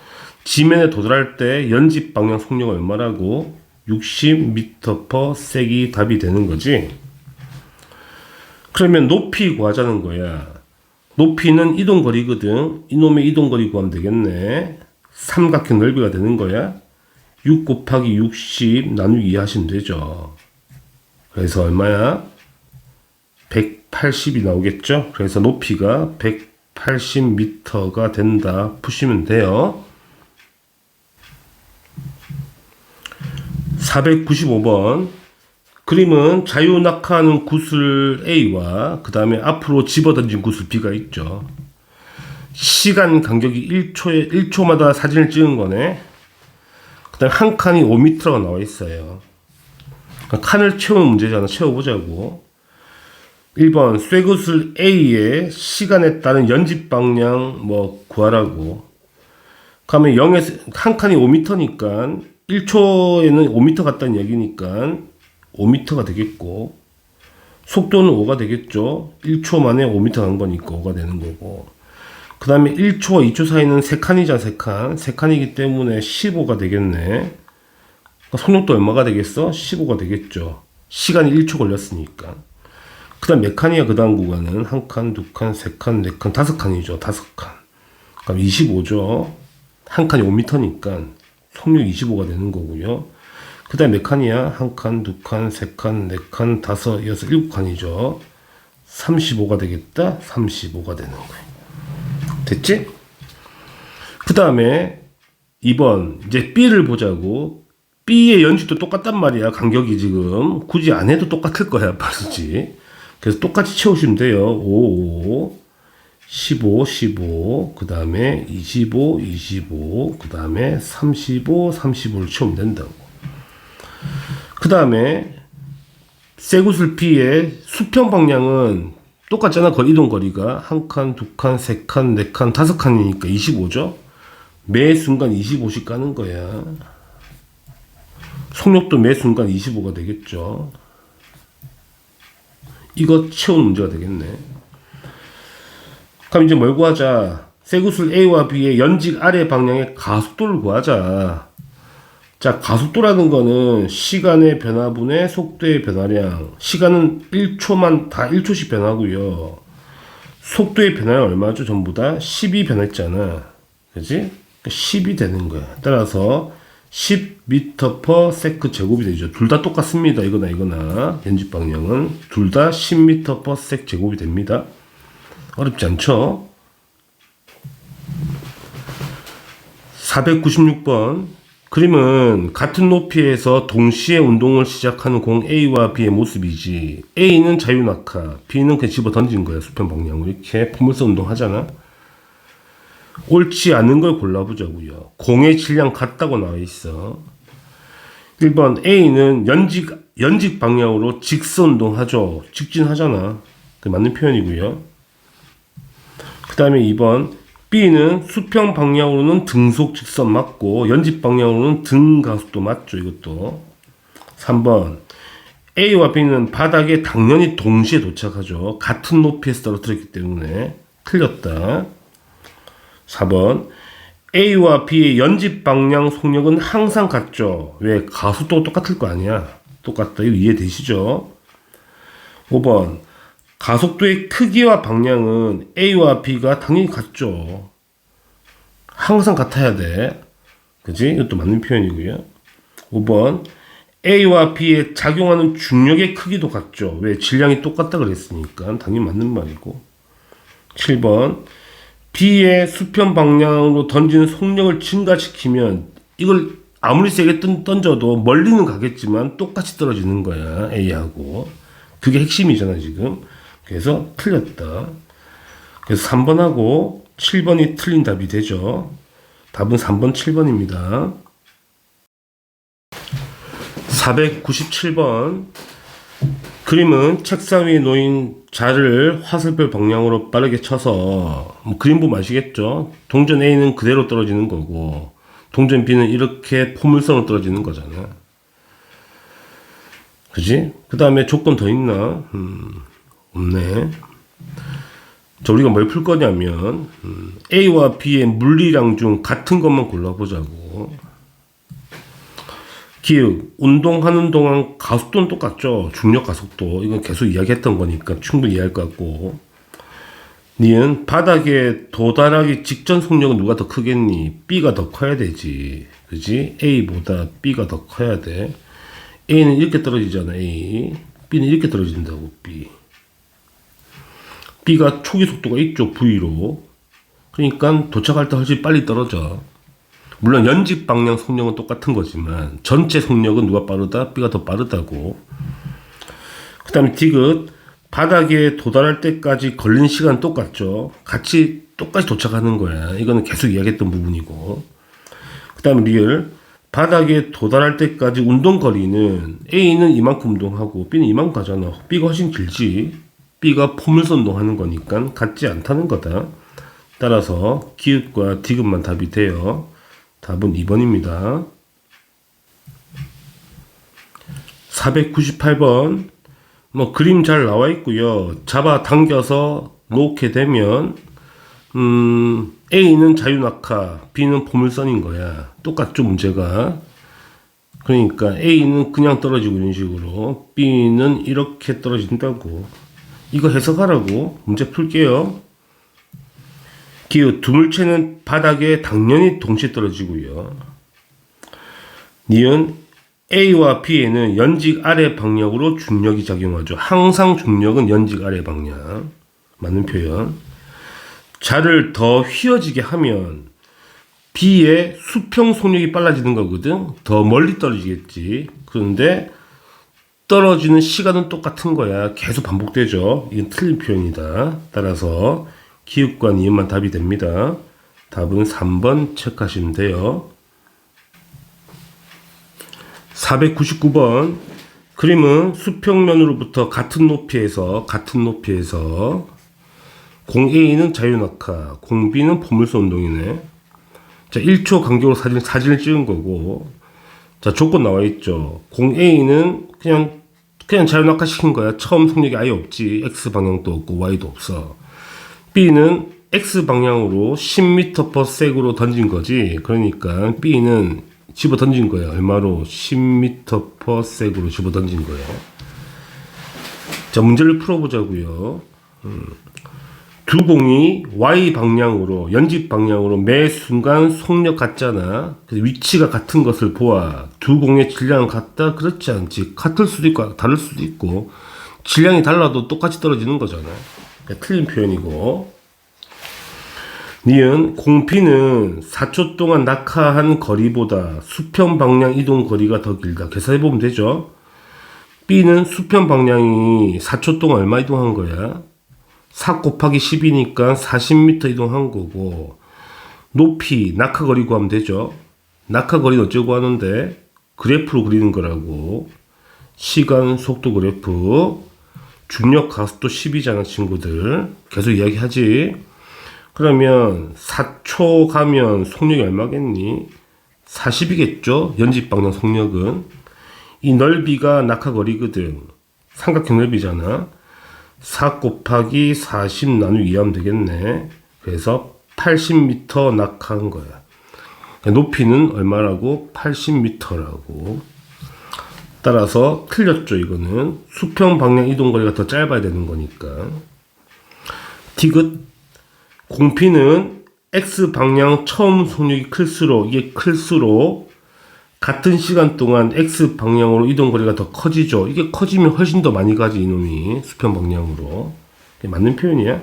지면에 도달할 때 연집 방향 속력 얼마라고? 60m/s이 답이 되는 거지. 그러면 높이 구하자는 거야. 높이는 이동거리거든. 이놈의 이동거리 구하면 되겠네. 삼각형 넓이가 되는 거야. 6 곱하기 60 나누기 2 하시면 되죠. 그래서 얼마야? 180이 나오겠죠. 그래서 높이가 180m가 된다. 푸시면 돼요. 495번. 그림은 자유낙하하는 구슬 A와 그 다음에 앞으로 집어던진 구슬 B가 있죠. 시간 간격이 1초마다 사진을 찍은 거네. 그 다음에 한 칸이 5m가 나와 있어요. 칸을 채우는 문제잖아. 채워보자고. 1번 쇠구슬 A의 시간에 따른 연집 방향 뭐 구하라고. 그러면 0에서 한 칸이 5m니까 1초에는 5m 같다는 얘기니까 5m가 되겠고, 속도는 5가 되겠죠. 1초 만에 5m 간 거니까 5가 되는 거고. 그 다음에 1초와 2초 사이는 3칸이잖아. 3칸. 3칸이기 때문에 15가 되겠네. 그러니까 속력도 얼마가 되겠어? 15가 되겠죠. 시간이 1초 걸렸으니까. 그 다음 몇 칸이야? 그 다음 구간은 한 칸, 두 칸, 세 칸, 네 칸, 5칸이죠. 5칸. 그럼 25죠. 한 칸이 5m니까 속력 25가 되는 거고요. 그 다음 몇 칸이야? 한 칸, 두 칸, 세 칸, 네 칸, 5, 6, 7칸이죠. 35가 되겠다? 35가 되는 거예요. 됐지? 그 다음에 2번 이제 B를 보자고. B의 연식도 똑같단 말이야. 간격이 지금 굳이 안 해도 똑같을 거야. 맞지? 그래서 똑같이 채우시면 돼요. 5, 15, 15, 그 다음에 25, 25, 그 다음에 35, 35를 채우면 된다고. 그 다음에 쇠구슬 B의 수평 방향은 똑같잖아. 이동 거리가 한 칸, 두 칸, 세 칸, 네 칸, 5칸이니까 25죠. 매 순간 25씩 가는 거야. 속력도 매 순간 25가 되겠죠. 이거 채우는 문제가 되겠네. 그럼 이제 뭘 구하자? 쇠구슬 A와 B의 연직 아래 방향의 가속도를 구하자. 자, 가속도라는 거는 시간의 변화분의 속도의 변화량. 시간은 1초만 다 1초씩 변하고요. 속도의 변화량 얼마죠? 전부 다 10이 변했잖아. 그지? 10이 되는 거야. 따라서 10m/s 제곱이 되죠. 둘 다 똑같습니다. 이거나 연집 방향은 둘 다 10m/s 제곱이 됩니다. 어렵지 않죠? 496번. 그림은 같은 높이에서 동시에 운동을 시작하는 공 A와 B의 모습이지. A는 자유낙하, B는 그냥 집어 던진 거야. 수평 방향으로 이렇게 포물선 운동 하잖아. 옳지 않은 걸 골라보자고요. 공의 질량 같다고 나와 있어. 1번 A는 연직 방향으로 직선 운동하죠. 직진하잖아. 그 맞는 표현이고요. 그 다음에 2번 B는 수평 방향으로는 등속 직선 맞고 연집 방향으로는 등 가속도 맞죠. 이것도. 3번 A와 B는 바닥에 당연히 동시에 도착하죠. 같은 높이에서 떨어뜨렸기 때문에 틀렸다. 4번 A와 B의 연집 방향 속력은 항상 같죠. 왜? 가속도가 똑같을 거 아니야. 똑같다. 이거 이해되시죠? 5번 가속도의 크기와 방향은 A와 B가 당연히 같죠. 항상 같아야 돼. 그지? 이것도 맞는 표현이고요. 5번. A와 B에 작용하는 중력의 크기도 같죠. 왜? 질량이 똑같다 그랬으니까. 당연히 맞는 말이고. 7번. B의 수평 방향으로 던지는 속력을 증가시키면 이걸 아무리 세게 던져도 멀리는 가겠지만 똑같이 떨어지는 거야. A하고. 그게 핵심이잖아, 지금. 그래서 틀렸다. 그래서 3번하고 7번이 틀린 답이 되죠. 답은 3번, 7번입니다. 497번. 그림은 책상 위에 놓인 자를 화살표 방향으로 빠르게 쳐서 그림 보면 아시겠죠? 동전 A는 그대로 떨어지는 거고 동전 B는 이렇게 포물선으로 떨어지는 거잖아. 그지? 그 다음에 조건 더 있나? 없네. 자, 우리가 뭘 풀 거냐면 A와 B의 물리량 중 같은 것만 골라보자고. 기억, 운동하는 동안 가속도는 똑같죠. 중력 가속도. 이건 계속 이야기했던 거니까 충분히 이해할 것 같고. 니은 바닥에 도달하기 직전 속력은 누가 더 크겠니? B가 더 커야 되지. 그지? A보다 B가 더 커야 돼. A는 이렇게 떨어지잖아. A. B는 이렇게 떨어진다고. B. B가 초기 속도가 있죠. V로. 그러니까 도착할 때 훨씬 빨리 떨어져. 물론 연직 방향 속력은 똑같은 거지만 전체 속력은 누가 빠르다? B가 더 빠르다고. 그 다음에 디귿. 바닥에 도달할 때까지 걸린 시간 똑같죠. 똑같이 도착하는 거야. 이거는 계속 이야기했던 부분이고. 그 다음에 리을. 바닥에 도달할 때까지 운동 거리는 A는 이만큼 운동하고 B는 이만큼 가잖아. B가 훨씬 길지. B가 포물선 운동하는 거니까 같지 않다는 거다. 따라서 기읍과 디귿만 답이 돼요. 답은 2번입니다. 498번. 그림 잘 나와 있고요. 잡아 당겨서 놓게 되면 A는 자유낙하, B는 포물선인 거야. 똑같죠, 문제가. 그러니까 A는 그냥 떨어지고 이런 식으로, B는 이렇게 떨어진다고. 이거 해석하라고 문제 풀게요. 기후, 두 물체는 바닥에 당연히 동시에 떨어지고요. 니은 A와 B에는 연직 아래 방향으로 중력이 작용하죠. 항상 중력은 연직 아래 방향. 맞는 표현. 자를 더 휘어지게 하면 B의 수평 속력이 빨라지는 거거든. 더 멀리 떨어지겠지. 그런데 떨어지는 시간은 똑같은 거야. 계속 반복되죠. 이건 틀린 표현이다. 따라서 기읍과 니은만 답이 됩니다. 답은 3번 체크하시면 돼요. 499번. 그림은 수평면으로부터 같은 높이에서 공 A는 자유낙하, 공 B는 포물선 운동이네. 자, 1초 간격으로 사진을 찍은 거고. 자, 조건 나와 있죠. 공 A는 그냥 자유낙하 시킨 거야. 처음 속력이 아예 없지. X 방향도 없고 Y도 없어. B는 X 방향으로 10m/s로 던진 거지. 그러니까 B는 집어 던진 거야. 얼마로? 10m/s로 집어 던진 거예요. 자, 문제를 풀어보자고요. 두 공이 Y 방향으로, 연집 방향으로 매 순간 속력 같잖아. 그래서 위치가 같은 것을 보아. 두 공의 질량은 같다? 그렇지 않지. 같을 수도 있고 다를 수도 있고. 질량이 달라도 똑같이 떨어지는 거잖아. 틀린 표현이고. 니은 공 B는 4초 동안 낙하한 거리보다 수평 방향 이동 거리가 더 길다. 계산해보면 되죠. B는 수평 방향이 4초 동안 얼마 이동한 거야? 4 곱하기 10이니까 40m 이동한 거고, 높이 낙하거리 구하면 되죠. 낙하거리는 어쩌고 하는데 그래프로 그리는 거라고. 시간 속도 그래프. 중력 가속도 10이잖아 친구들. 계속 이야기하지. 그러면 4초 가면 속력이 얼마겠니? 40이겠죠. 연집 방향 속력은. 이 넓이가 낙하거리거든. 삼각형 넓이잖아. 4 곱하기 40 나누기 2 하면 되겠네. 그래서 80m 낙하한 거야. 높이는 얼마라고? 80m라고. 따라서 틀렸죠. 이거는 수평 방향 이동 거리가 더 짧아야 되는 거니까. 디귿. 공 B는 X 방향 처음 속력이 클수록 이게 클수록 같은 시간 동안 X 방향으로 이동 거리가 더 커지죠. 이게 커지면 훨씬 더 많이 가지 이놈이 수평 방향으로. 이게 맞는 표현이야.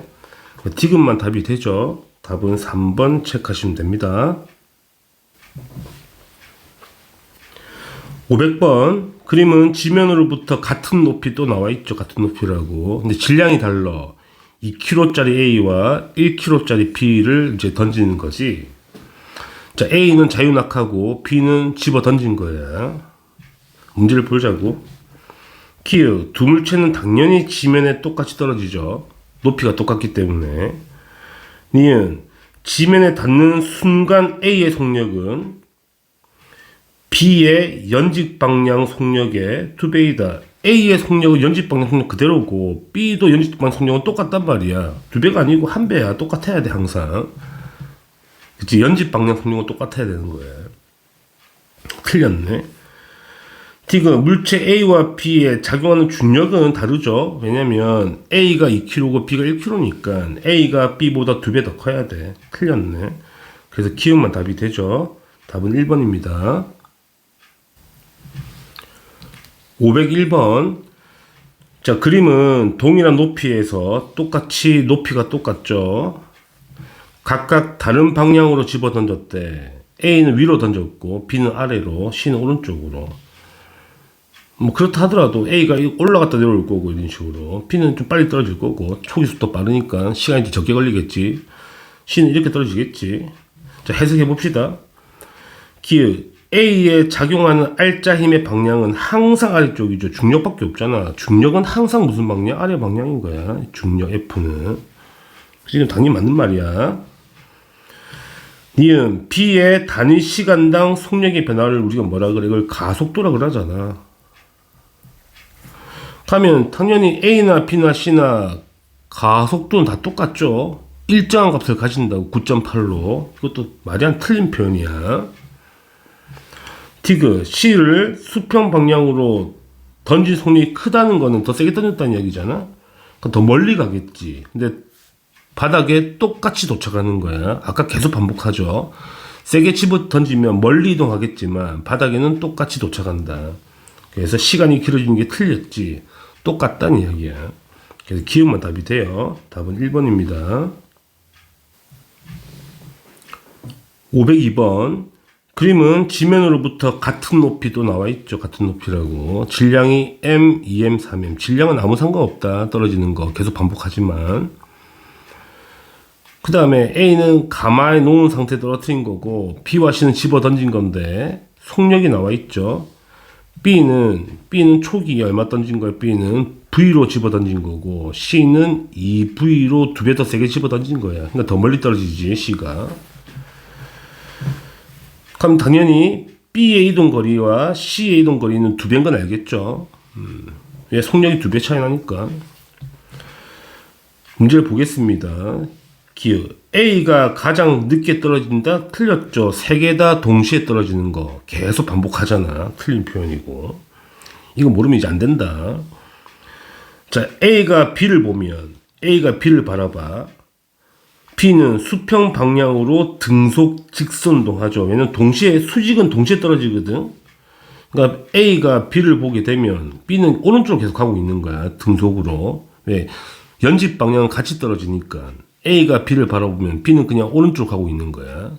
디귿만 답이 되죠. 답은 3번 체크하시면 됩니다. 500번 그림은 지면으로부터 같은 높이 또 나와 있죠. 같은 높이라고. 근데 질량이 달라. 2kg짜리 A와 1kg짜리 B를 이제 던지는 거지. 자, A는 자유낙하고 B는 집어 던진 거야. 문제를 보자고. 키읔 두 물체는 당연히 지면에 똑같이 떨어지죠. 높이가 똑같기 때문에. 니은 지면에 닿는 순간 A의 속력은 B의 연직 방향 속력의 2배이다. A의 속력은 연직 방향 속력 그대로고 B도 연직 방향 속력은 똑같단 말이야. 2배가 아니고 1배야. 똑같아야 돼 항상. 그치? 연직 방향 속력은 똑같아야 되는 거야. 틀렸네. 디귿 물체 A와 B에 작용하는 중력은 다르죠. 왜냐면 A가 2kg고 B가 1kg니까 A가 B보다 2배 더 커야 돼. 틀렸네. 그래서 기억만 답이 되죠. 답은 1번입니다. 501번. 자, 그림은 동일한 높이에서 똑같이 높이가 똑같죠. 각각 다른 방향으로 집어 던졌대. A는 위로 던졌고 B는 아래로, C는 오른쪽으로. 뭐 그렇다 하더라도 A가 올라갔다 내려올 거고 이런 식으로. B는 좀 빨리 떨어질 거고 초기 속도 빠르니까 시간이 적게 걸리겠지. C는 이렇게 떨어지겠지. 자, 해석해 봅시다. 기역 A에 작용하는 R자 힘의 방향은 항상 아래쪽이죠. 중력밖에 없잖아. 중력은 항상 무슨 방향? 아래 방향인 거야. 중력 F는. 지금 당연히 맞는 말이야. 니은 B의 단위 시간당 속력의 변화를 우리가 뭐라 그래? 이걸 가속도라 그러잖아. 하면 당연히 A나 B나 C나 가속도는 다 똑같죠. 일정한 값을 가진다고 9.8로. 이것도 말이 안 틀린 표현이야. 디귿 C를 수평 방향으로 던진 속력이 크다는 거는 더 세게 던졌다는 이야기잖아. 그럼 더 멀리 가겠지. 근데 바닥에 똑같이 도착하는 거야. 아까 계속 반복하죠. 세게 집어 던지면 멀리 이동하겠지만 바닥에는 똑같이 도착한다. 그래서 시간이 길어지는 게 틀렸지. 똑같다는 이야기야. 그래서 기억만 답이 돼요. 답은 1번입니다. 502번. 그림은 지면으로부터 같은 높이도 나와 있죠. 같은 높이라고. 질량이 M, 2M, 3M. 질량은 아무 상관없다. 떨어지는 거. 계속 반복하지만. 그 다음에 A는 가마에 놓은 상태에 떨어뜨린 거고 B와 C는 집어 던진 건데 속력이 나와 있죠. B는 초기에 얼마 던진 거야? B는 V로 집어 던진 거고 C는 2V로 2배 더 세게 집어 던진 거야. 그러니까 더 멀리 떨어지지 C가. 그럼 당연히 B의 이동거리와 C의 이동거리는 2배인 건 알겠죠. 왜 속력이 2배 차이 나니까. 문제를 보겠습니다. 기역 A가 가장 늦게 떨어진다? 틀렸죠. 세 개 다 동시에 떨어지는 거 계속 반복하잖아. 틀린 표현이고. 이거 모르면 이제 안 된다. 자, A가 B를 보면 A가 B를 바라봐. B는 수평 방향으로 등속 직선동하죠. 왜냐면 동시에 수직은 동시에 떨어지거든. 그러니까 A가 B를 보게 되면 B는 오른쪽으로 계속 가고 있는 거야. 등속으로. 왜? 연집 방향은 같이 떨어지니까. A가 B를 바라보면 B는 그냥 오른쪽 가고 있는 거야.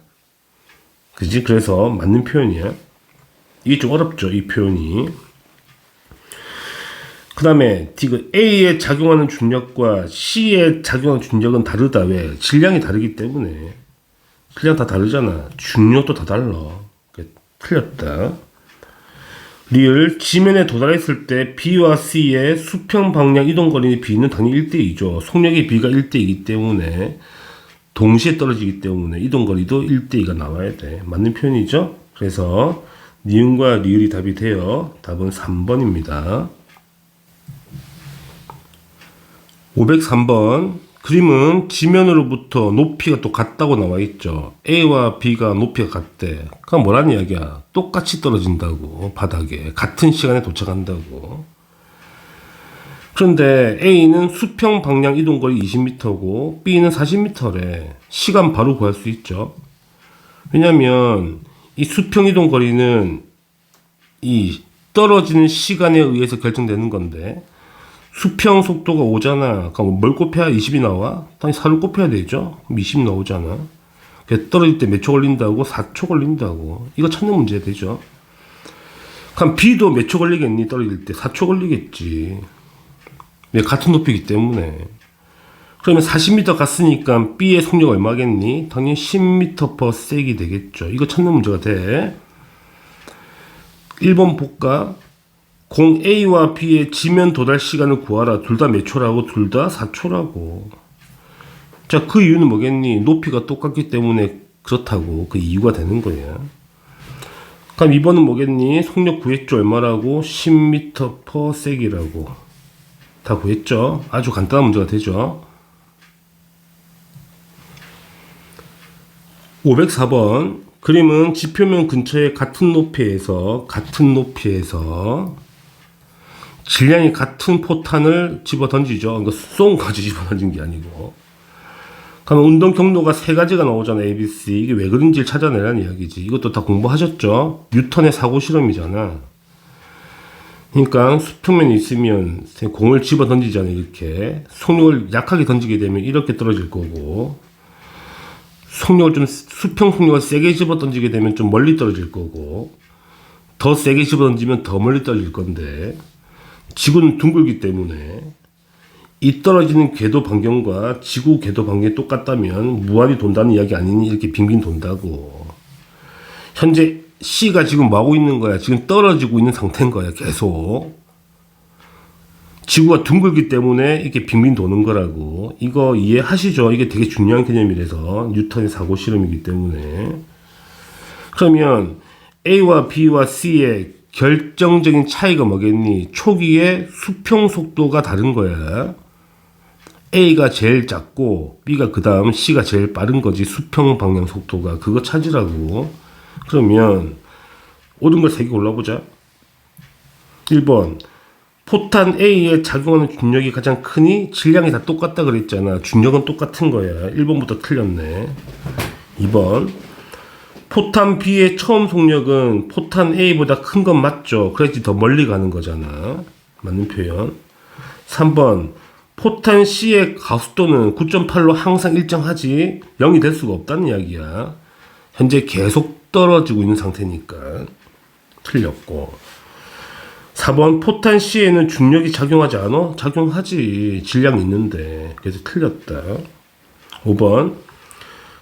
그지? 그래서 맞는 표현이야. 이게 좀 어렵죠, 이 표현이. 그 다음에 디귿 A에 작용하는 중력과 C에 작용하는 중력은 다르다. 왜? 질량이 다르기 때문에. 질량 다 다르잖아. 중력도 다 달라. 틀렸다. 리을 지면에 도달했을 때 B와 C의 수평 방향 이동 거리의 B는 당연히 1대2죠. 속력의 B가 1대2이기 때문에 동시에 떨어지기 때문에 이동 거리도 1대2가 나와야 돼. 맞는 표현이죠? 그래서 니은과 리을이 답이 돼요. 답은 3번입니다. 503번. 그림은 지면으로부터 높이가 또 같다고 나와 있죠. A와 B가 높이가 같대. 그건 뭐라는 이야기야? 똑같이 떨어진다고. 바닥에. 같은 시간에 도착한다고. 그런데 A는 수평 방향 이동거리 20m고 B는 40m래. 시간 바로 구할 수 있죠. 왜냐면 이 수평이동 거리는 이 떨어지는 시간에 의해서 결정되는 건데, 수평 속도가 5잖아. 그럼 뭘 곱해야 20이 나와? 당연히 4를 곱해야 되죠. 그럼 20 나오잖아. 떨어질 때 몇 초 걸린다고? 4초 걸린다고. 이거 찾는 문제 되죠. 그럼 B도 몇 초 걸리겠니? 떨어질 때 4초 걸리겠지. 왜? 같은 높이기 때문에. 그러면 40m 갔으니까 B의 속력 얼마겠니? 당연히 10m/s이 되겠죠. 이거 찾는 문제가 돼. 1번 볼까? 공 A와 B의 지면 도달 시간을 구하라. 둘 다 몇 초라고? 둘 다 4초라고. 자, 그 이유는 뭐겠니? 높이가 똑같기 때문에 그렇다고. 그 이유가 되는 거야. 그럼 2번은 뭐겠니? 속력 구했죠. 얼마라고? 10m/s이라고. 다 구했죠. 아주 간단한 문제가 되죠. 504번. 그림은 지표면 근처에 같은 높이에서 질량이 같은 포탄을 집어 던지죠. 이거 쏜 거지, 집어 던진 게 아니고. 그러면 운동 경로가 세 가지가 나오잖아. A, B, C. 이게 왜 그런지를 찾아내라는 이야기지. 이것도 다 공부하셨죠? 뉴턴의 사고 실험이잖아. 그러니까 수평면이 있으면 공을 집어 던지잖아. 이렇게 속력을 약하게 던지게 되면 이렇게 떨어질 거고, 속력을 좀 수평 속력을 세게 집어 던지게 되면 좀 멀리 떨어질 거고, 더 세게 집어 던지면 더 멀리 떨어질 건데, 지구는 둥글기 때문에 이 떨어지는 궤도 반경과 지구 궤도 반경이 똑같다면 무한히 돈다는 이야기 아니니? 이렇게 빙빙 돈다고. 현재 C가 지금 뭐 하고 있는 거야? 지금 떨어지고 있는 상태인 거야. 계속 지구가 둥글기 때문에 이렇게 빙빙 도는 거라고. 이거 이해하시죠? 이게 되게 중요한 개념이라서, 뉴턴의 사고 실험이기 때문에. 그러면 A와 B와 C의 결정적인 차이가 뭐겠니? 초기에 수평 속도가 다른 거야. A가 제일 작고 B가 그 다음, C가 제일 빠른 거지. 수평 방향 속도가. 그거 찾으라고. 그러면 옳은 걸 3개 골라보자. 1번. 포탄 A에 작용하는 중력이 가장 크니 질량이 다 똑같다 그랬잖아. 중력은 똑같은 거야. 1번부터 틀렸네. 2번. 포탄 B의 처음 속력은 포탄 A보다 큰 건 맞죠. 그래야지 더 멀리 가는 거잖아. 맞는 표현. 3번. 포탄 C의 가속도는 9.8로 항상 일정하지 0이 될 수가 없다는 이야기야. 현재 계속 떨어지고 있는 상태니까. 틀렸고. 4번. 포탄 C에는 중력이 작용하지 않아? 작용하지. 질량이 있는데. 그래서 틀렸다. 5번.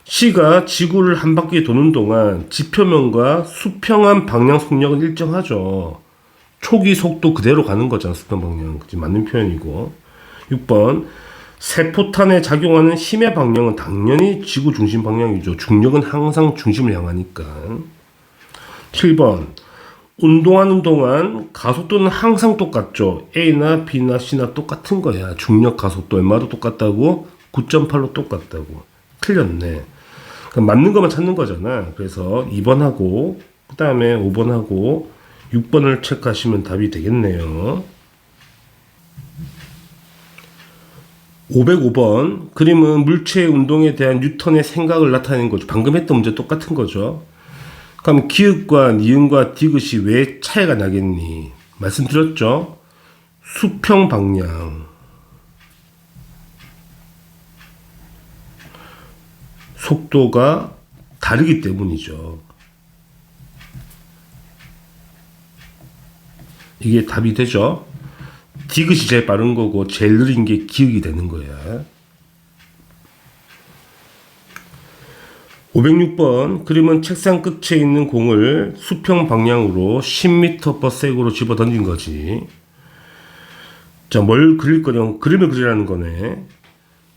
C가 지구를 한 바퀴 도는 동안 지표면과 수평한 방향 속력은 일정하죠. 초기 속도 그대로 가는 거잖아. 수평 방향. 그치? 맞는 표현이고. 6번. 새 포탄에 작용하는 힘의 방향은 당연히 지구 중심 방향이죠. 중력은 항상 중심을 향하니까. 7번. 운동하는 동안 가속도는 항상 똑같죠. A나 B나 C나 똑같은 거야. 중력 가속도 얼마도 똑같다고? 9.8로 똑같다고. 틀렸네. 그럼 맞는 것만 찾는 거잖아. 그래서 2번하고 그 다음에 5번하고 6번을 체크하시면 답이 되겠네요. 505번. 그림은 물체의 운동에 대한 뉴턴의 생각을 나타내는 거죠. 방금 했던 문제 똑같은 거죠. 그럼 기읍과 니은과 디귿이 왜 차이가 나겠니? 말씀드렸죠. 수평 방향. 속도가 다르기 때문이죠. 이게 답이 되죠. 디귿이 제일 빠른 거고 제일 느린 게 기역이 되는 거야. 506번. 그림은 책상 끝에 있는 공을 수평 방향으로 10m/s로 집어 던진 거지. 자, 뭘 그릴 거냐? 그림을 그리라는 거네.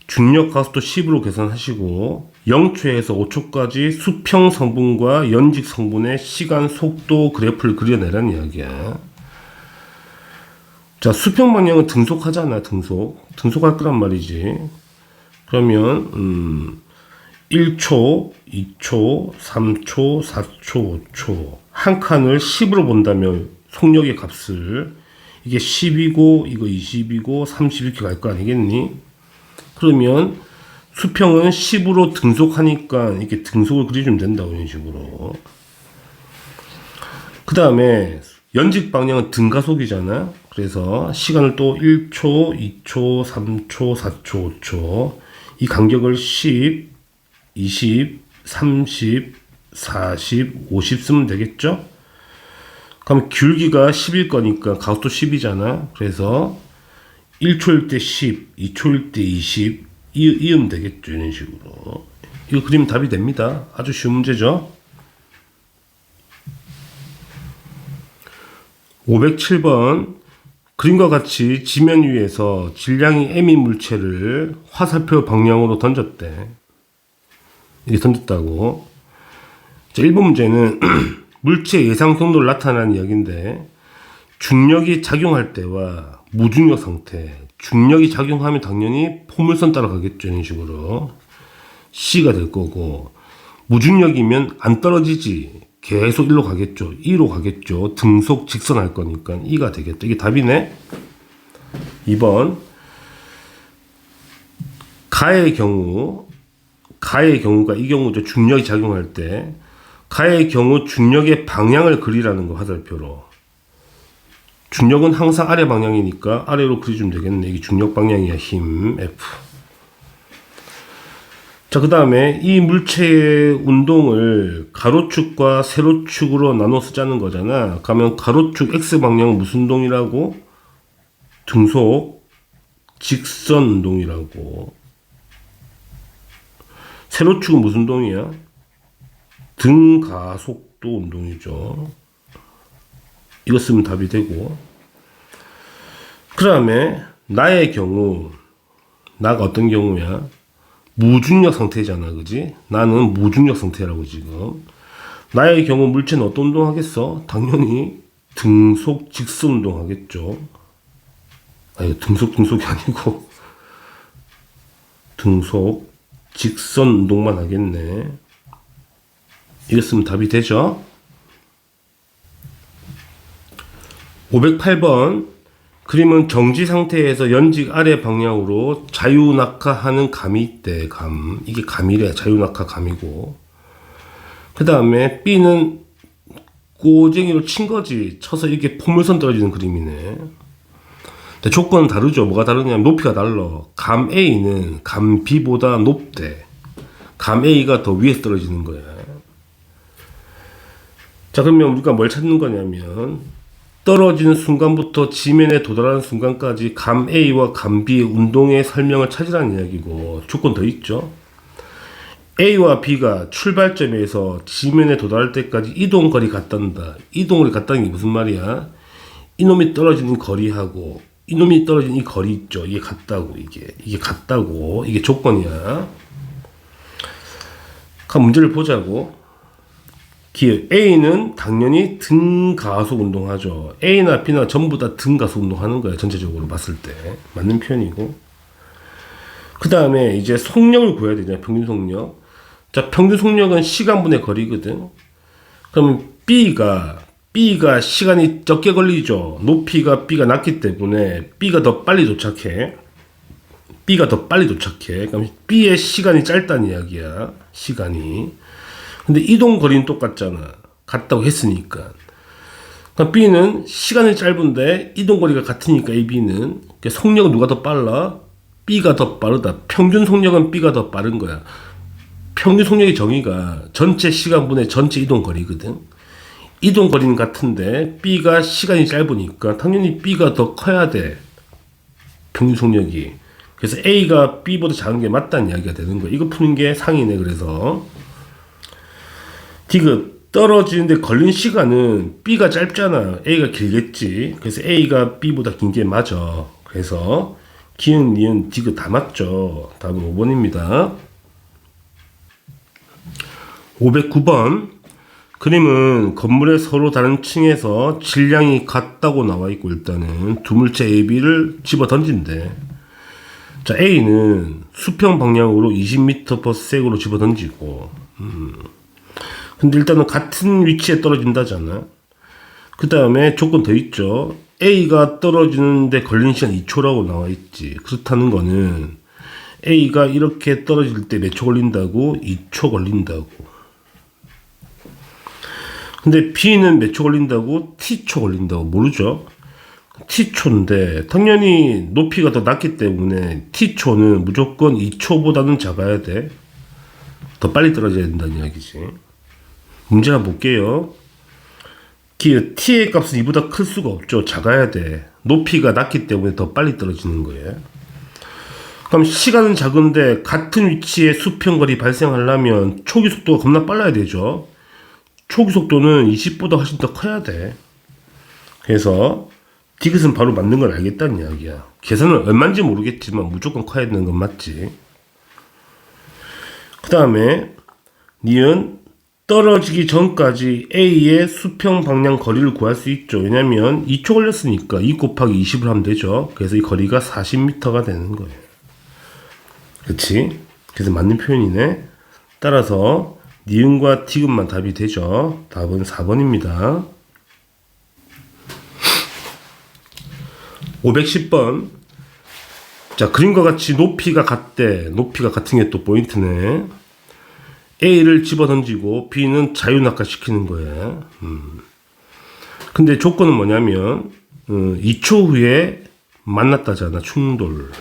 중력 가속도 10으로 계산하시고 0초에서 5초까지 수평 성분과 연직 성분의 시간 속도 그래프를 그려내라는 이야기야. 자, 수평 방향은 등속하잖아. 등속할 거란 말이지. 그러면 1초, 2초, 3초, 4초, 5초 한 칸을 10으로 본다면 속력의 값을 이게 10이고 이거 20이고 30 이렇게 갈 거 아니겠니? 그러면 수평은 10으로 등속하니까 이렇게 등속을 그려주면 된다고 이런 식으로. 그 다음에 연직 방향은 등가속이잖아. 그래서 시간을 또 1초, 2초, 3초, 4초, 5초 이 간격을 10, 20, 30, 40, 50 쓰면 되겠죠? 그럼 길기가 10일 거니까 가속도 10이잖아. 그래서 1초일 때 10, 2초일 때 20 이으면 되겠죠. 이런 식으로. 이거 그리면 답이 됩니다. 아주 쉬운 문제죠. 507번 그림과 같이 지면 위에서 질량이 m인 물체를 화살표 방향으로 던졌대. 이렇게 던졌다고. 자, 1번 문제는 물체 예상 경로를 나타내는 이야기인데 중력이 작용할 때와 무중력 상태. 중력이 작용하면 당연히 포물선 따라가겠죠. 이런 식으로. C가 될 거고 무중력이면 안 떨어지지. 계속 1로 가겠죠. 2로 가겠죠. 등속 직선할 거니까 2가 되겠죠. 이게 답이네. 2번 가의 경우가 이 경우죠. 중력이 작용할 때 가의 경우 중력의 방향을 그리라는 거 화살표로. 중력은 항상 아래 방향이니까 아래로 그려주면 되겠네. 이게 중력 방향이야. 힘 F. 자, 그 다음에 이 물체의 운동을 가로축과 세로축으로 나눠 쓰자는 거잖아. 그러면 가로축 X방향은 무슨 운동이라고? 등속 직선 운동이라고. 세로축은 무슨 운동이야? 등가속도 운동이죠. 이거 쓰면 답이 되고. 그 다음에 나의 경우, 나가 어떤 경우야? 무중력 상태잖아, 그지? 나는 무중력 상태라고 지금. 나의 경우 물체는 어떤 운동 하겠어? 당연히 등속 직선 운동 하겠죠. 아니, 등속이 아니고 등속 직선 운동만 하겠네. 이거 쓰면 답이 되죠? 508번 그림은 정지 상태에서 연직 아래 방향으로 자유낙하하는 감이 있대. 감. 이게 감이래. 자유낙하 감이고. 그 다음에 B는 꼬쟁이로 친 거지. 쳐서 이렇게 포물선 떨어지는 그림이네. 근데 조건은 다르죠. 뭐가 다르냐면 높이가 달라. 감 A는 감 B보다 높대. 감 A가 더 위에서 떨어지는 거야. 자, 그러면 우리가 뭘 찾는 거냐면 떨어지는 순간부터 지면에 도달하는 순간까지 감 A와 감 B의 운동의 설명을 찾으라는 이야기고, 조건 더 있죠. A와 B가 출발점에서 지면에 도달할 때까지 이동거리 같단다. 이동거리 같다는 게 무슨 말이야? 이놈이 떨어지는 거리하고 이놈이 떨어지는 이 거리 있죠. 이게 같다고. 이게 같다고. 이게 조건이야. 그럼 문제를 보자고. A는 당연히 등가속 운동하죠. A나 B나 전부 다 등가속 운동하는 거예요. 전체적으로 봤을 때. 맞는 표현이고. 그 다음에 이제 속력을 구해야 되잖아요. 평균 속력. 자, 평균 속력은 시간분의 거리거든. 그럼 B가 시간이 적게 걸리죠. 높이가 B가 낮기 때문에 B가 더 빨리 도착해. 그럼 B의 시간이 짧다는 이야기야. 시간이. 근데 이동 거리는 똑같잖아. 같다고 했으니까. 그럼 B는 시간이 짧은데 이동 거리가 같으니까 AB는 속력은 누가 더 빨라? B가 더 빠르다. 평균 속력은 B가 더 빠른 거야. 평균 속력의 정의가 전체 시간분의 전체 이동 거리거든. 이동 거리는 같은데 B가 시간이 짧으니까 당연히 B가 더 커야 돼. 평균 속력이. 그래서 A가 B보다 작은 게 맞다는 이야기가 되는 거야. 이거 푸는 게 상이네. 그래서 디귿 떨어지는데 걸린 시간은 B가 짧잖아. A가 길겠지. 그래서 A가 B보다 긴 게 맞아. 그래서 기은, 니은, 디귿 다 맞죠. 답은 5번입니다. 509번 그림은 건물의 서로 다른 층에서 질량이 같다고 나와 있고 일단은 두 물체 A, B를 집어 던진대. 자, A는 수평 방향으로 20m/s으로 집어 던지고 근데 일단은 같은 위치에 떨어진다잖아. 그 다음에 조건 더 있죠. A가 떨어지는데 걸리는 시간 2초라고 나와 있지. 그렇다는 거는 A가 이렇게 떨어질 때 몇 초 걸린다고? 2초 걸린다고. 근데 B는 몇 초 걸린다고? T초 걸린다고. 모르죠? T초인데 당연히 높이가 더 낮기 때문에 T초는 무조건 2초보다는 작아야 돼. 더 빨리 떨어져야 된다는 이야기지. 문제 한번 볼게요. T의 값은 2보다 클 수가 없죠. 작아야 돼. 높이가 낮기 때문에 더 빨리 떨어지는 거예요. 그럼 시간은 작은데 같은 위치에 수평거리 발생하려면 초기 속도가 겁나 빨라야 되죠. 초기 속도는 20보다 훨씬 더 커야 돼. 그래서 디귿은 바로 맞는 걸 알겠다는 이야기야. 계산은 얼마인지 모르겠지만 무조건 커야 되는 건 맞지. 그 다음에 니은 떨어지기 전까지 A의 수평 방향 거리를 구할 수 있죠. 왜냐면 2초 걸렸으니까 2 곱하기 20을 하면 되죠. 그래서 이 거리가 40m가 되는 거예요. 그치? 그래서 맞는 표현이네. 따라서 니은과 디귿만 답이 되죠. 답은 4번입니다. 510번. 자, 그림과 같이 높이가 같대. 높이가 같은 게 또 포인트네. A를 집어 던지고 B는 자유낙하시키는 거야. 근데 조건은 뭐냐면 2초 후에 만났다잖아. 충돌.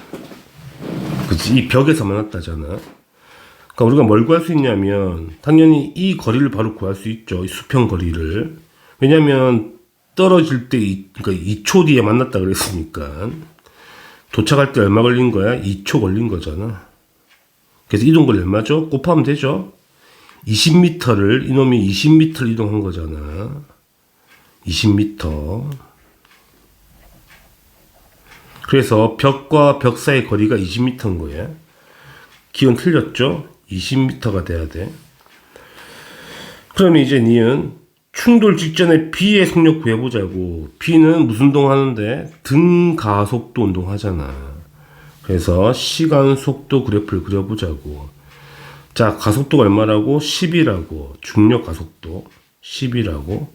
그치? 이 벽에서 만났다잖아. 그러니까 우리가 뭘 구할 수 있냐면 당연히 이 거리를 바로 구할 수 있죠. 이 수평 거리를. 왜냐면 떨어질 때 그러니까 2초 뒤에 만났다 그랬으니까 도착할 때 얼마 걸린 거야? 2초 걸린 거잖아. 그래서 이동거리 얼마죠? 곱하면 되죠. 20m를 이놈이 20m를 이동한 거잖아. 20m. 그래서 벽과 벽 사이의 거리가 20m인 거야. 기온 틀렸죠? 20m가 돼야 돼. 그러면 이제 니은 충돌 직전에 B의 속력 구해보자고. B는 무슨 운동하는데? 등가속도 운동하잖아. 그래서 시간 속도 그래프를 그려보자고. 자, 가속도가 얼마라고? 10이라고. 중력 가속도 10이라고.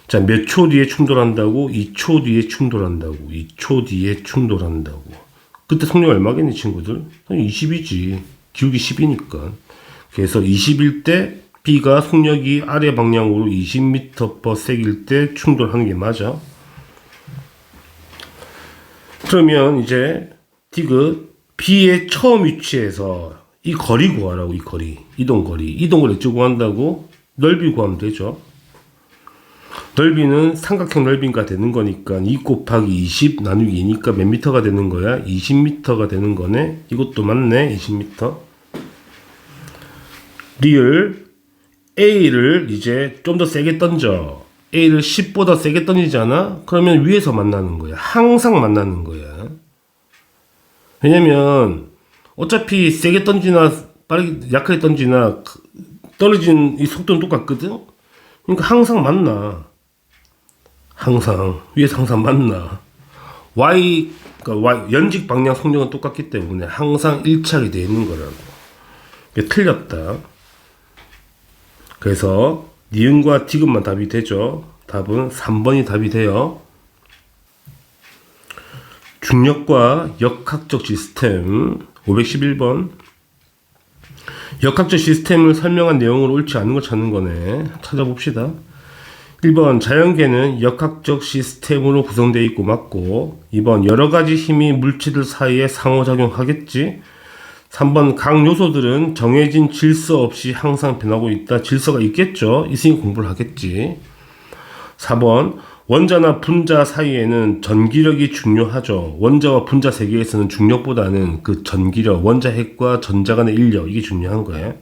자, 몇 초 뒤에 충돌한다고? 2초 뒤에 충돌한다고. 2초 뒤에 충돌한다고. 그때 속력 얼마겠니, 친구들? 20이지. 기울기 10이니까. 그래서 20일 때 B가 속력이 아래 방향으로 20m/s일 때 충돌하는 게 맞아. 그러면 이제 디귿 B의 처음 위치에서 이 거리 구하라고. 이 거리, 이동거리 어찌 구한다고? 넓이 구하면 되죠. 넓이는 삼각형 넓이가 되는 거니까 2 곱하기 20 나누기 2니까 몇 미터가 되는 거야? 20m가 되는 거네. 이것도 맞네. 20m. 리을 A를 이제 좀 더 세게 던져. A를 10보다 세게 던지잖아. 그러면 위에서 만나는 거야. 항상 만나는 거야. 왜냐면 어차피 세게 던지나 빠르게 약하게 던지나 떨어진 이 속도는 똑같거든. 그러니까 항상 만나. 항상 위에서 항상 만나. 그러니까 연직 방향 속력은 똑같기 때문에 항상 일치하게 되어 있는 거라고. 이게 틀렸다. 그래서 니은과 디귿만 답이 되죠. 답은 3번이 답이 돼요. 중력과 역학적 시스템 511번. 역학적 시스템을 설명한 내용으로 옳지 않은 걸 찾는 거네. 찾아봅시다. 1번 자연계는 역학적 시스템으로 구성되어 있고 맞고. 2번 여러가지 힘이 물체들 사이에 상호작용하겠지. 3번 각 요소들은 정해진 질서 없이 항상 변하고 있다. 질서가 있겠죠. 있으니 공부를 하겠지. 4번 원자나 분자 사이에는 전기력이 중요하죠. 원자와 분자 세계에서는 중력보다는 그 전기력, 원자핵과 전자 간의 인력, 이게 중요한 거예요.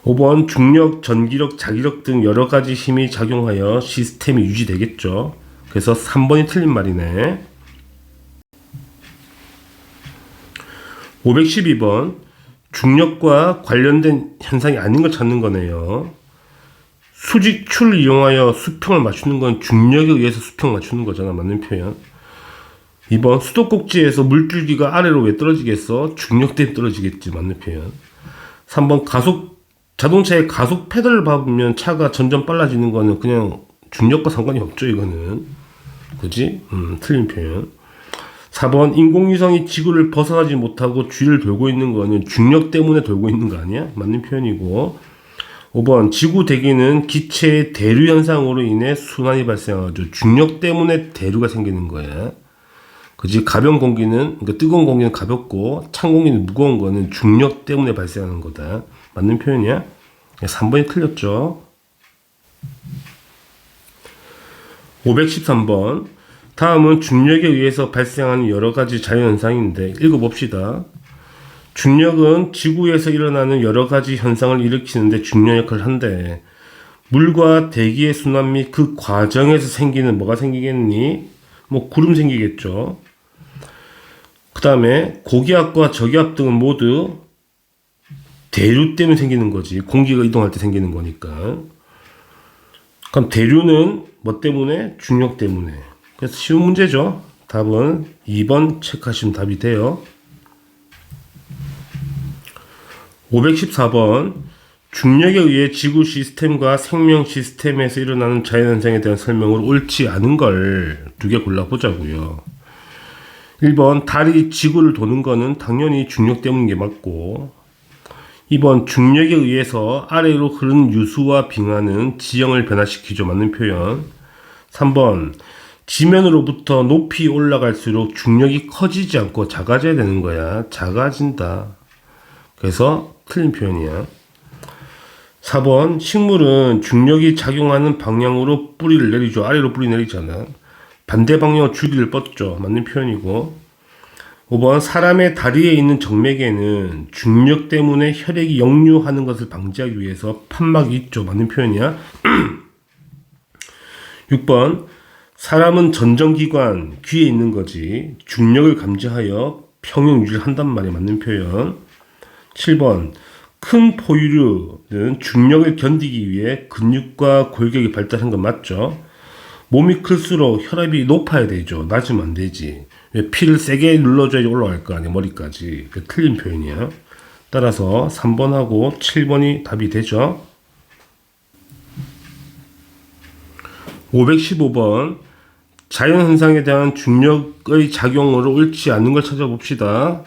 5번 중력, 전기력, 자기력 등 여러 가지 힘이 작용하여 시스템이 유지되겠죠. 그래서 3번이 틀린 말이네. 512번 중력과 관련된 현상이 아닌 걸 찾는 거네요. 수직추를 이용하여 수평을 맞추는 건 중력에 의해서 수평 맞추는 거잖아. 맞는 표현. 2번 수도꼭지에서 물줄기가 아래로 왜 떨어지겠어? 중력 때문에 떨어지겠지. 맞는 표현. 3번 자동차의 가속 페달을 밟으면 차가 점점 빨라지는 거는 그냥 중력과 상관이 없죠. 이거는. 그지? 틀린 표현. 4번 인공위성이 지구를 벗어나지 못하고 주위를 돌고 있는 거는 중력 때문에 돌고 있는 거 아니야? 맞는 표현이고. 5번 지구 대기는 기체의 대류 현상으로 인해 순환이 발생하죠. 중력 때문에 대류가 생기는 거야. 그지? 가벼운 공기는, 그러니까 뜨거운 공기는 가볍고 찬 공기는 무거운 거는 중력 때문에 발생하는 거다. 맞는 표현이야? 3번이 틀렸죠. 513번. 다음은 중력에 의해서 발생하는 여러 가지 자연현상인데 읽어봅시다. 중력은 지구에서 일어나는 여러 가지 현상을 일으키는데 중요한 역할을 한대. 물과 대기의 순환 및 그 과정에서 생기는 뭐가 생기겠니? 뭐 구름 생기겠죠. 그 다음에 고기압과 저기압 등은 모두 대류 때문에 생기는 거지. 공기가 이동할 때 생기는 거니까. 그럼 대류는 뭐 때문에? 중력 때문에. 그래서 쉬운 문제죠. 답은 2번 체크하시면 답이 돼요. 514번. 중력에 의해 지구 시스템과 생명 시스템에서 일어나는 자연현상에 대한 설명으로 옳지 않은 걸 두 개 골라보자고요. 1번 달이 지구를 도는 거는 당연히 중력 때문인 게 맞고, 2번 중력에 의해서 아래로 흐르는 유수와 빙하는 지형을 변화시키죠. 맞는 표현. 3번 지면으로부터 높이 올라갈수록 중력이 커지지 않고 작아져야 되는 거야. 작아진다. 그래서 틀린 표현이야. 4번 식물은 중력이 작용하는 방향으로 뿌리를 내리죠. 아래로 뿌리 내리잖아. 반대 방향으로 줄기를 뻗죠. 맞는 표현이고. 5번 사람의 다리에 있는 정맥에는 중력 때문에 혈액이 역류하는 것을 방지하기 위해서 판막이 있죠. 맞는 표현이야. 6번 사람은 전정기관 귀에 있는 거지. 중력을 감지하여 평형 유지를 한단 말이야. 맞는 표현. 7번 큰 포유류는 중력을 견디기 위해 근육과 골격이 발달한 건 맞죠. 몸이 클수록 혈압이 높아야 되죠. 낮으면 안 되지. 피를 세게 눌러줘야지 올라갈 거 아니야. 머리까지. 틀린 표현이야. 따라서 3번하고 7번이 답이 되죠. 515번 자연현상에 대한 중력의 작용으로 옳지 않은 걸 찾아봅시다.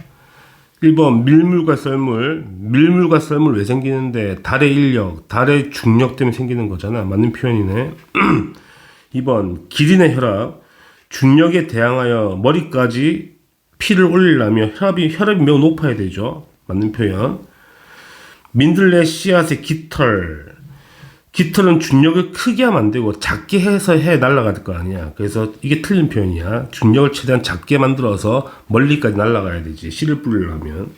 1번 밀물과 썰물. 밀물과 썰물 왜 생기는데? 달의 인력, 달의 중력 때문에 생기는 거잖아. 맞는 표현이네. 2번 기린의 혈압. 중력에 대항하여 머리까지 피를 올리려면 혈압이 매우 높아야 되죠. 맞는 표현. 민들레 씨앗의 깃털. 깃털은 중력을 크게 하면 안 되고 작게 해서 날아갈 거 아니야. 그래서 이게 틀린 표현이야. 중력을 최대한 작게 만들어서 멀리까지 날아가야 되지. 씨를 뿌리려면.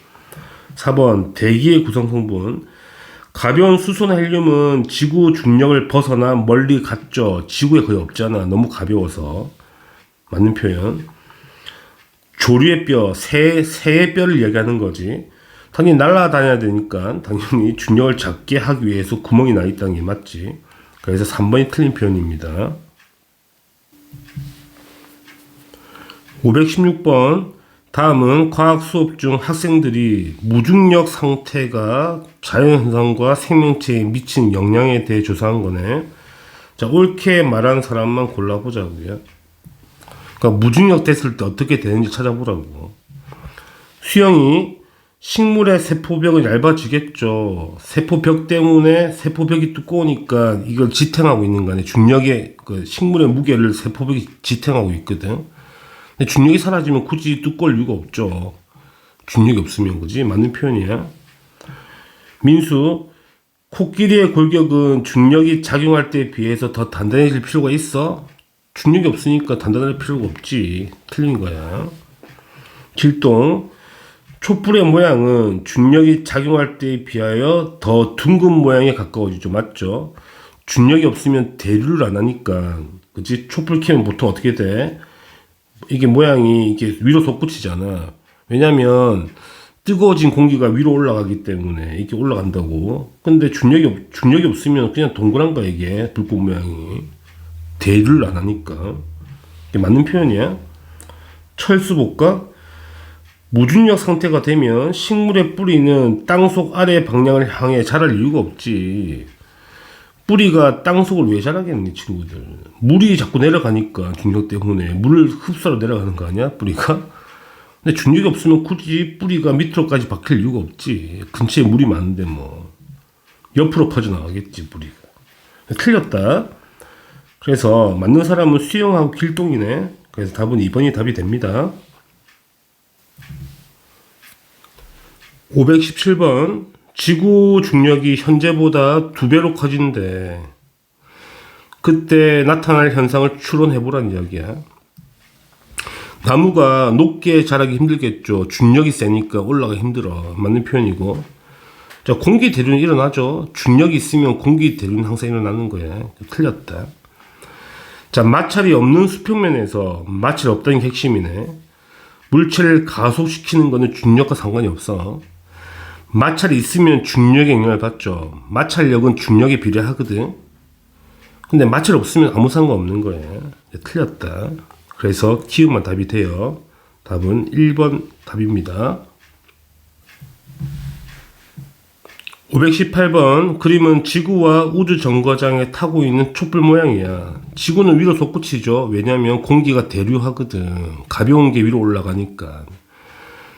4번 대기의 구성 성분. 가벼운 수소나 헬륨은 지구 중력을 벗어나 멀리 갔죠. 지구에 거의 없잖아. 너무 가벼워서. 맞는 표현. 조류의 뼈, 새의 뼈를 얘기하는 거지. 당연히 날아다녀야 되니까 당연히 중력을 작게 하기 위해서 구멍이 나 있다는 게 맞지. 그래서 3번이 틀린 표현입니다. 516번. 다음은 과학 수업 중 학생들이 무중력 상태가 자연현상과 생명체에 미치는 영향에 대해 조사한 거네. 자, 옳게 말한 사람만 골라보자고요. 그러니까 무중력 됐을 때 어떻게 되는지 찾아보라고. 수영이 식물의 세포벽은 얇아지겠죠. 세포벽 때문에 세포벽이 두꺼우니까 이걸 지탱하고 있는 거 아니에요. 중력의 그 식물의 무게를 세포벽이 지탱하고 있거든. 근데 중력이 사라지면 굳이 두꺼울 이유가 없죠. 중력이 없으면 그지? 맞는 표현이야. 민수, 코끼리의 골격은 중력이 작용할 때에 비해서 더 단단해질 필요가 있어? 중력이 없으니까 단단할 필요가 없지. 틀린 거야. 길동, 촛불의 모양은 중력이 작용할 때에 비하여 더 둥근 모양에 가까워지죠. 맞죠? 중력이 없으면 대류를 안 하니까. 그치? 촛불 켜면 보통 어떻게 돼? 이게 모양이 이게 위로 솟구치잖아. 왜냐면 뜨거워진 공기가 위로 올라가기 때문에 이렇게 올라간다고. 근데 중력이 없으면 그냥 동그란 거야, 이게. 불꽃 모양이. 대류를 안 하니까. 이게 맞는 표현이야. 철수복과 무중력 상태가 되면 식물의 뿌리는 땅속 아래 방향을 향해 자랄 이유가 없지. 뿌리가 땅속을 왜 자라겠니, 친구들? 물이 자꾸 내려가니까 중력 때문에 물을 흡수하러 내려가는 거 아니야, 뿌리가? 근데 중력이 없으면 굳이 뿌리가 밑으로까지 박힐 이유가 없지. 근처에 물이 많은데 뭐 옆으로 퍼져나가겠지 뿌리가. 틀렸다. 그래서 맞는 사람은 수영하고 길동이네. 그래서 답은 2번이 답이 됩니다. 517번. 지구 중력이 현재보다 2배로 커진대. 그때 나타날 현상을 추론해보란 이야기야. 나무가 높게 자라기 힘들겠죠. 중력이 세니까 올라가기 힘들어. 맞는 표현이고. 자, 공기 대류는 일어나죠. 중력이 있으면 공기 대류는 항상 일어나는 거야. 틀렸다. 자, 마찰이 없는 수평면에서 마찰이 없다는 게 핵심이네. 물체를 가속시키는 거는 중력과 상관이 없어. 마찰이 있으면 중력의 영향을 받죠. 마찰력은 중력에 비례하거든. 근데 마찰이 없으면 아무 상관없는 거예요. 틀렸다. 그래서 키읔만 답이 돼요. 답은 1번 답입니다. 518번. 그림은 지구와 우주 정거장에 타고 있는 촛불 모양이야. 지구는 위로 솟구치죠. 왜냐면 공기가 대류하거든. 가벼운 게 위로 올라가니까.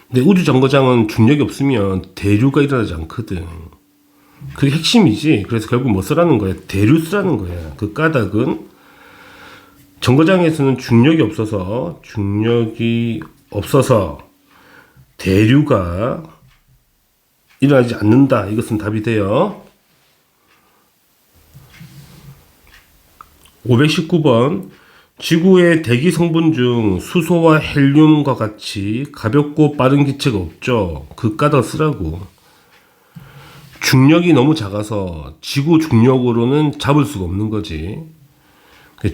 근데 우주 정거장은 중력이 없으면 대류가 일어나지 않거든. 그게 핵심이지. 그래서 결국 뭐 쓰라는 거야? 대류 쓰라는 거야. 그 까닭은 정거장에서는 중력이 없어서 대류가 일어나지 않는다. 이것은 답이 돼요. 519번. 지구의 대기 성분 중 수소와 헬륨과 같이 가볍고 빠른 기체가 없죠. 그 까닭 쓰라고. 중력이 너무 작아서 지구 중력으로는 잡을 수가 없는 거지.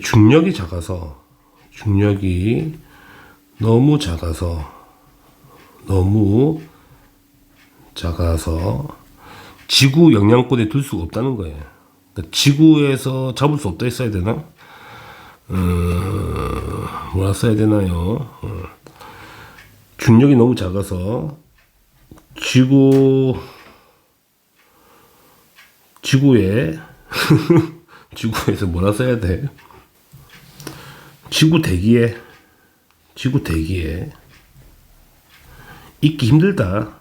중력이 너무 작아서 지구 영향권에 둘 수가 없다는 거예요. 그러니까 지구에서 잡을 수 없다 했어야 되나? 뭐라 써야 되나요? 중력이 너무 작아서 지구에 지구에서 뭐라 써야 돼? 지구 대기에 있기 힘들다.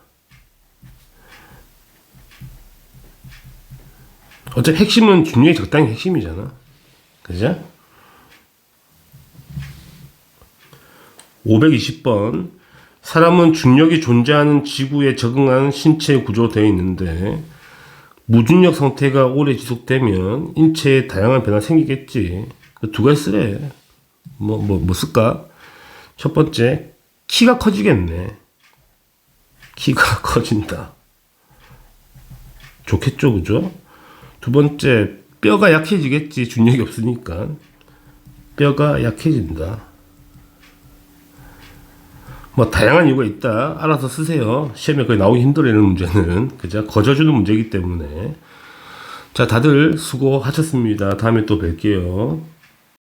어차피 핵심은 중력이 적당히 핵심이잖아. 그죠? 520번. 사람은 중력이 존재하는 지구에 적응하는 신체 구조로 되어 있는데 무중력 상태가 오래 지속되면 인체에 다양한 변화가 생기겠지. 두 가지 쓰래. 뭐 쓸까? 첫 번째, 키가 커지겠네. 키가 커진다. 좋겠죠, 그죠? 두 번째, 뼈가 약해지겠지. 중력이 없으니까. 뼈가 약해진다. 뭐 다양한 이유가 있다. 알아서 쓰세요. 시험에 거의 나오기 힘들어 이런 문제는. 그죠? 거저주는 문제이기 때문에. 자, 다들 수고하셨습니다. 다음에 또 뵐게요.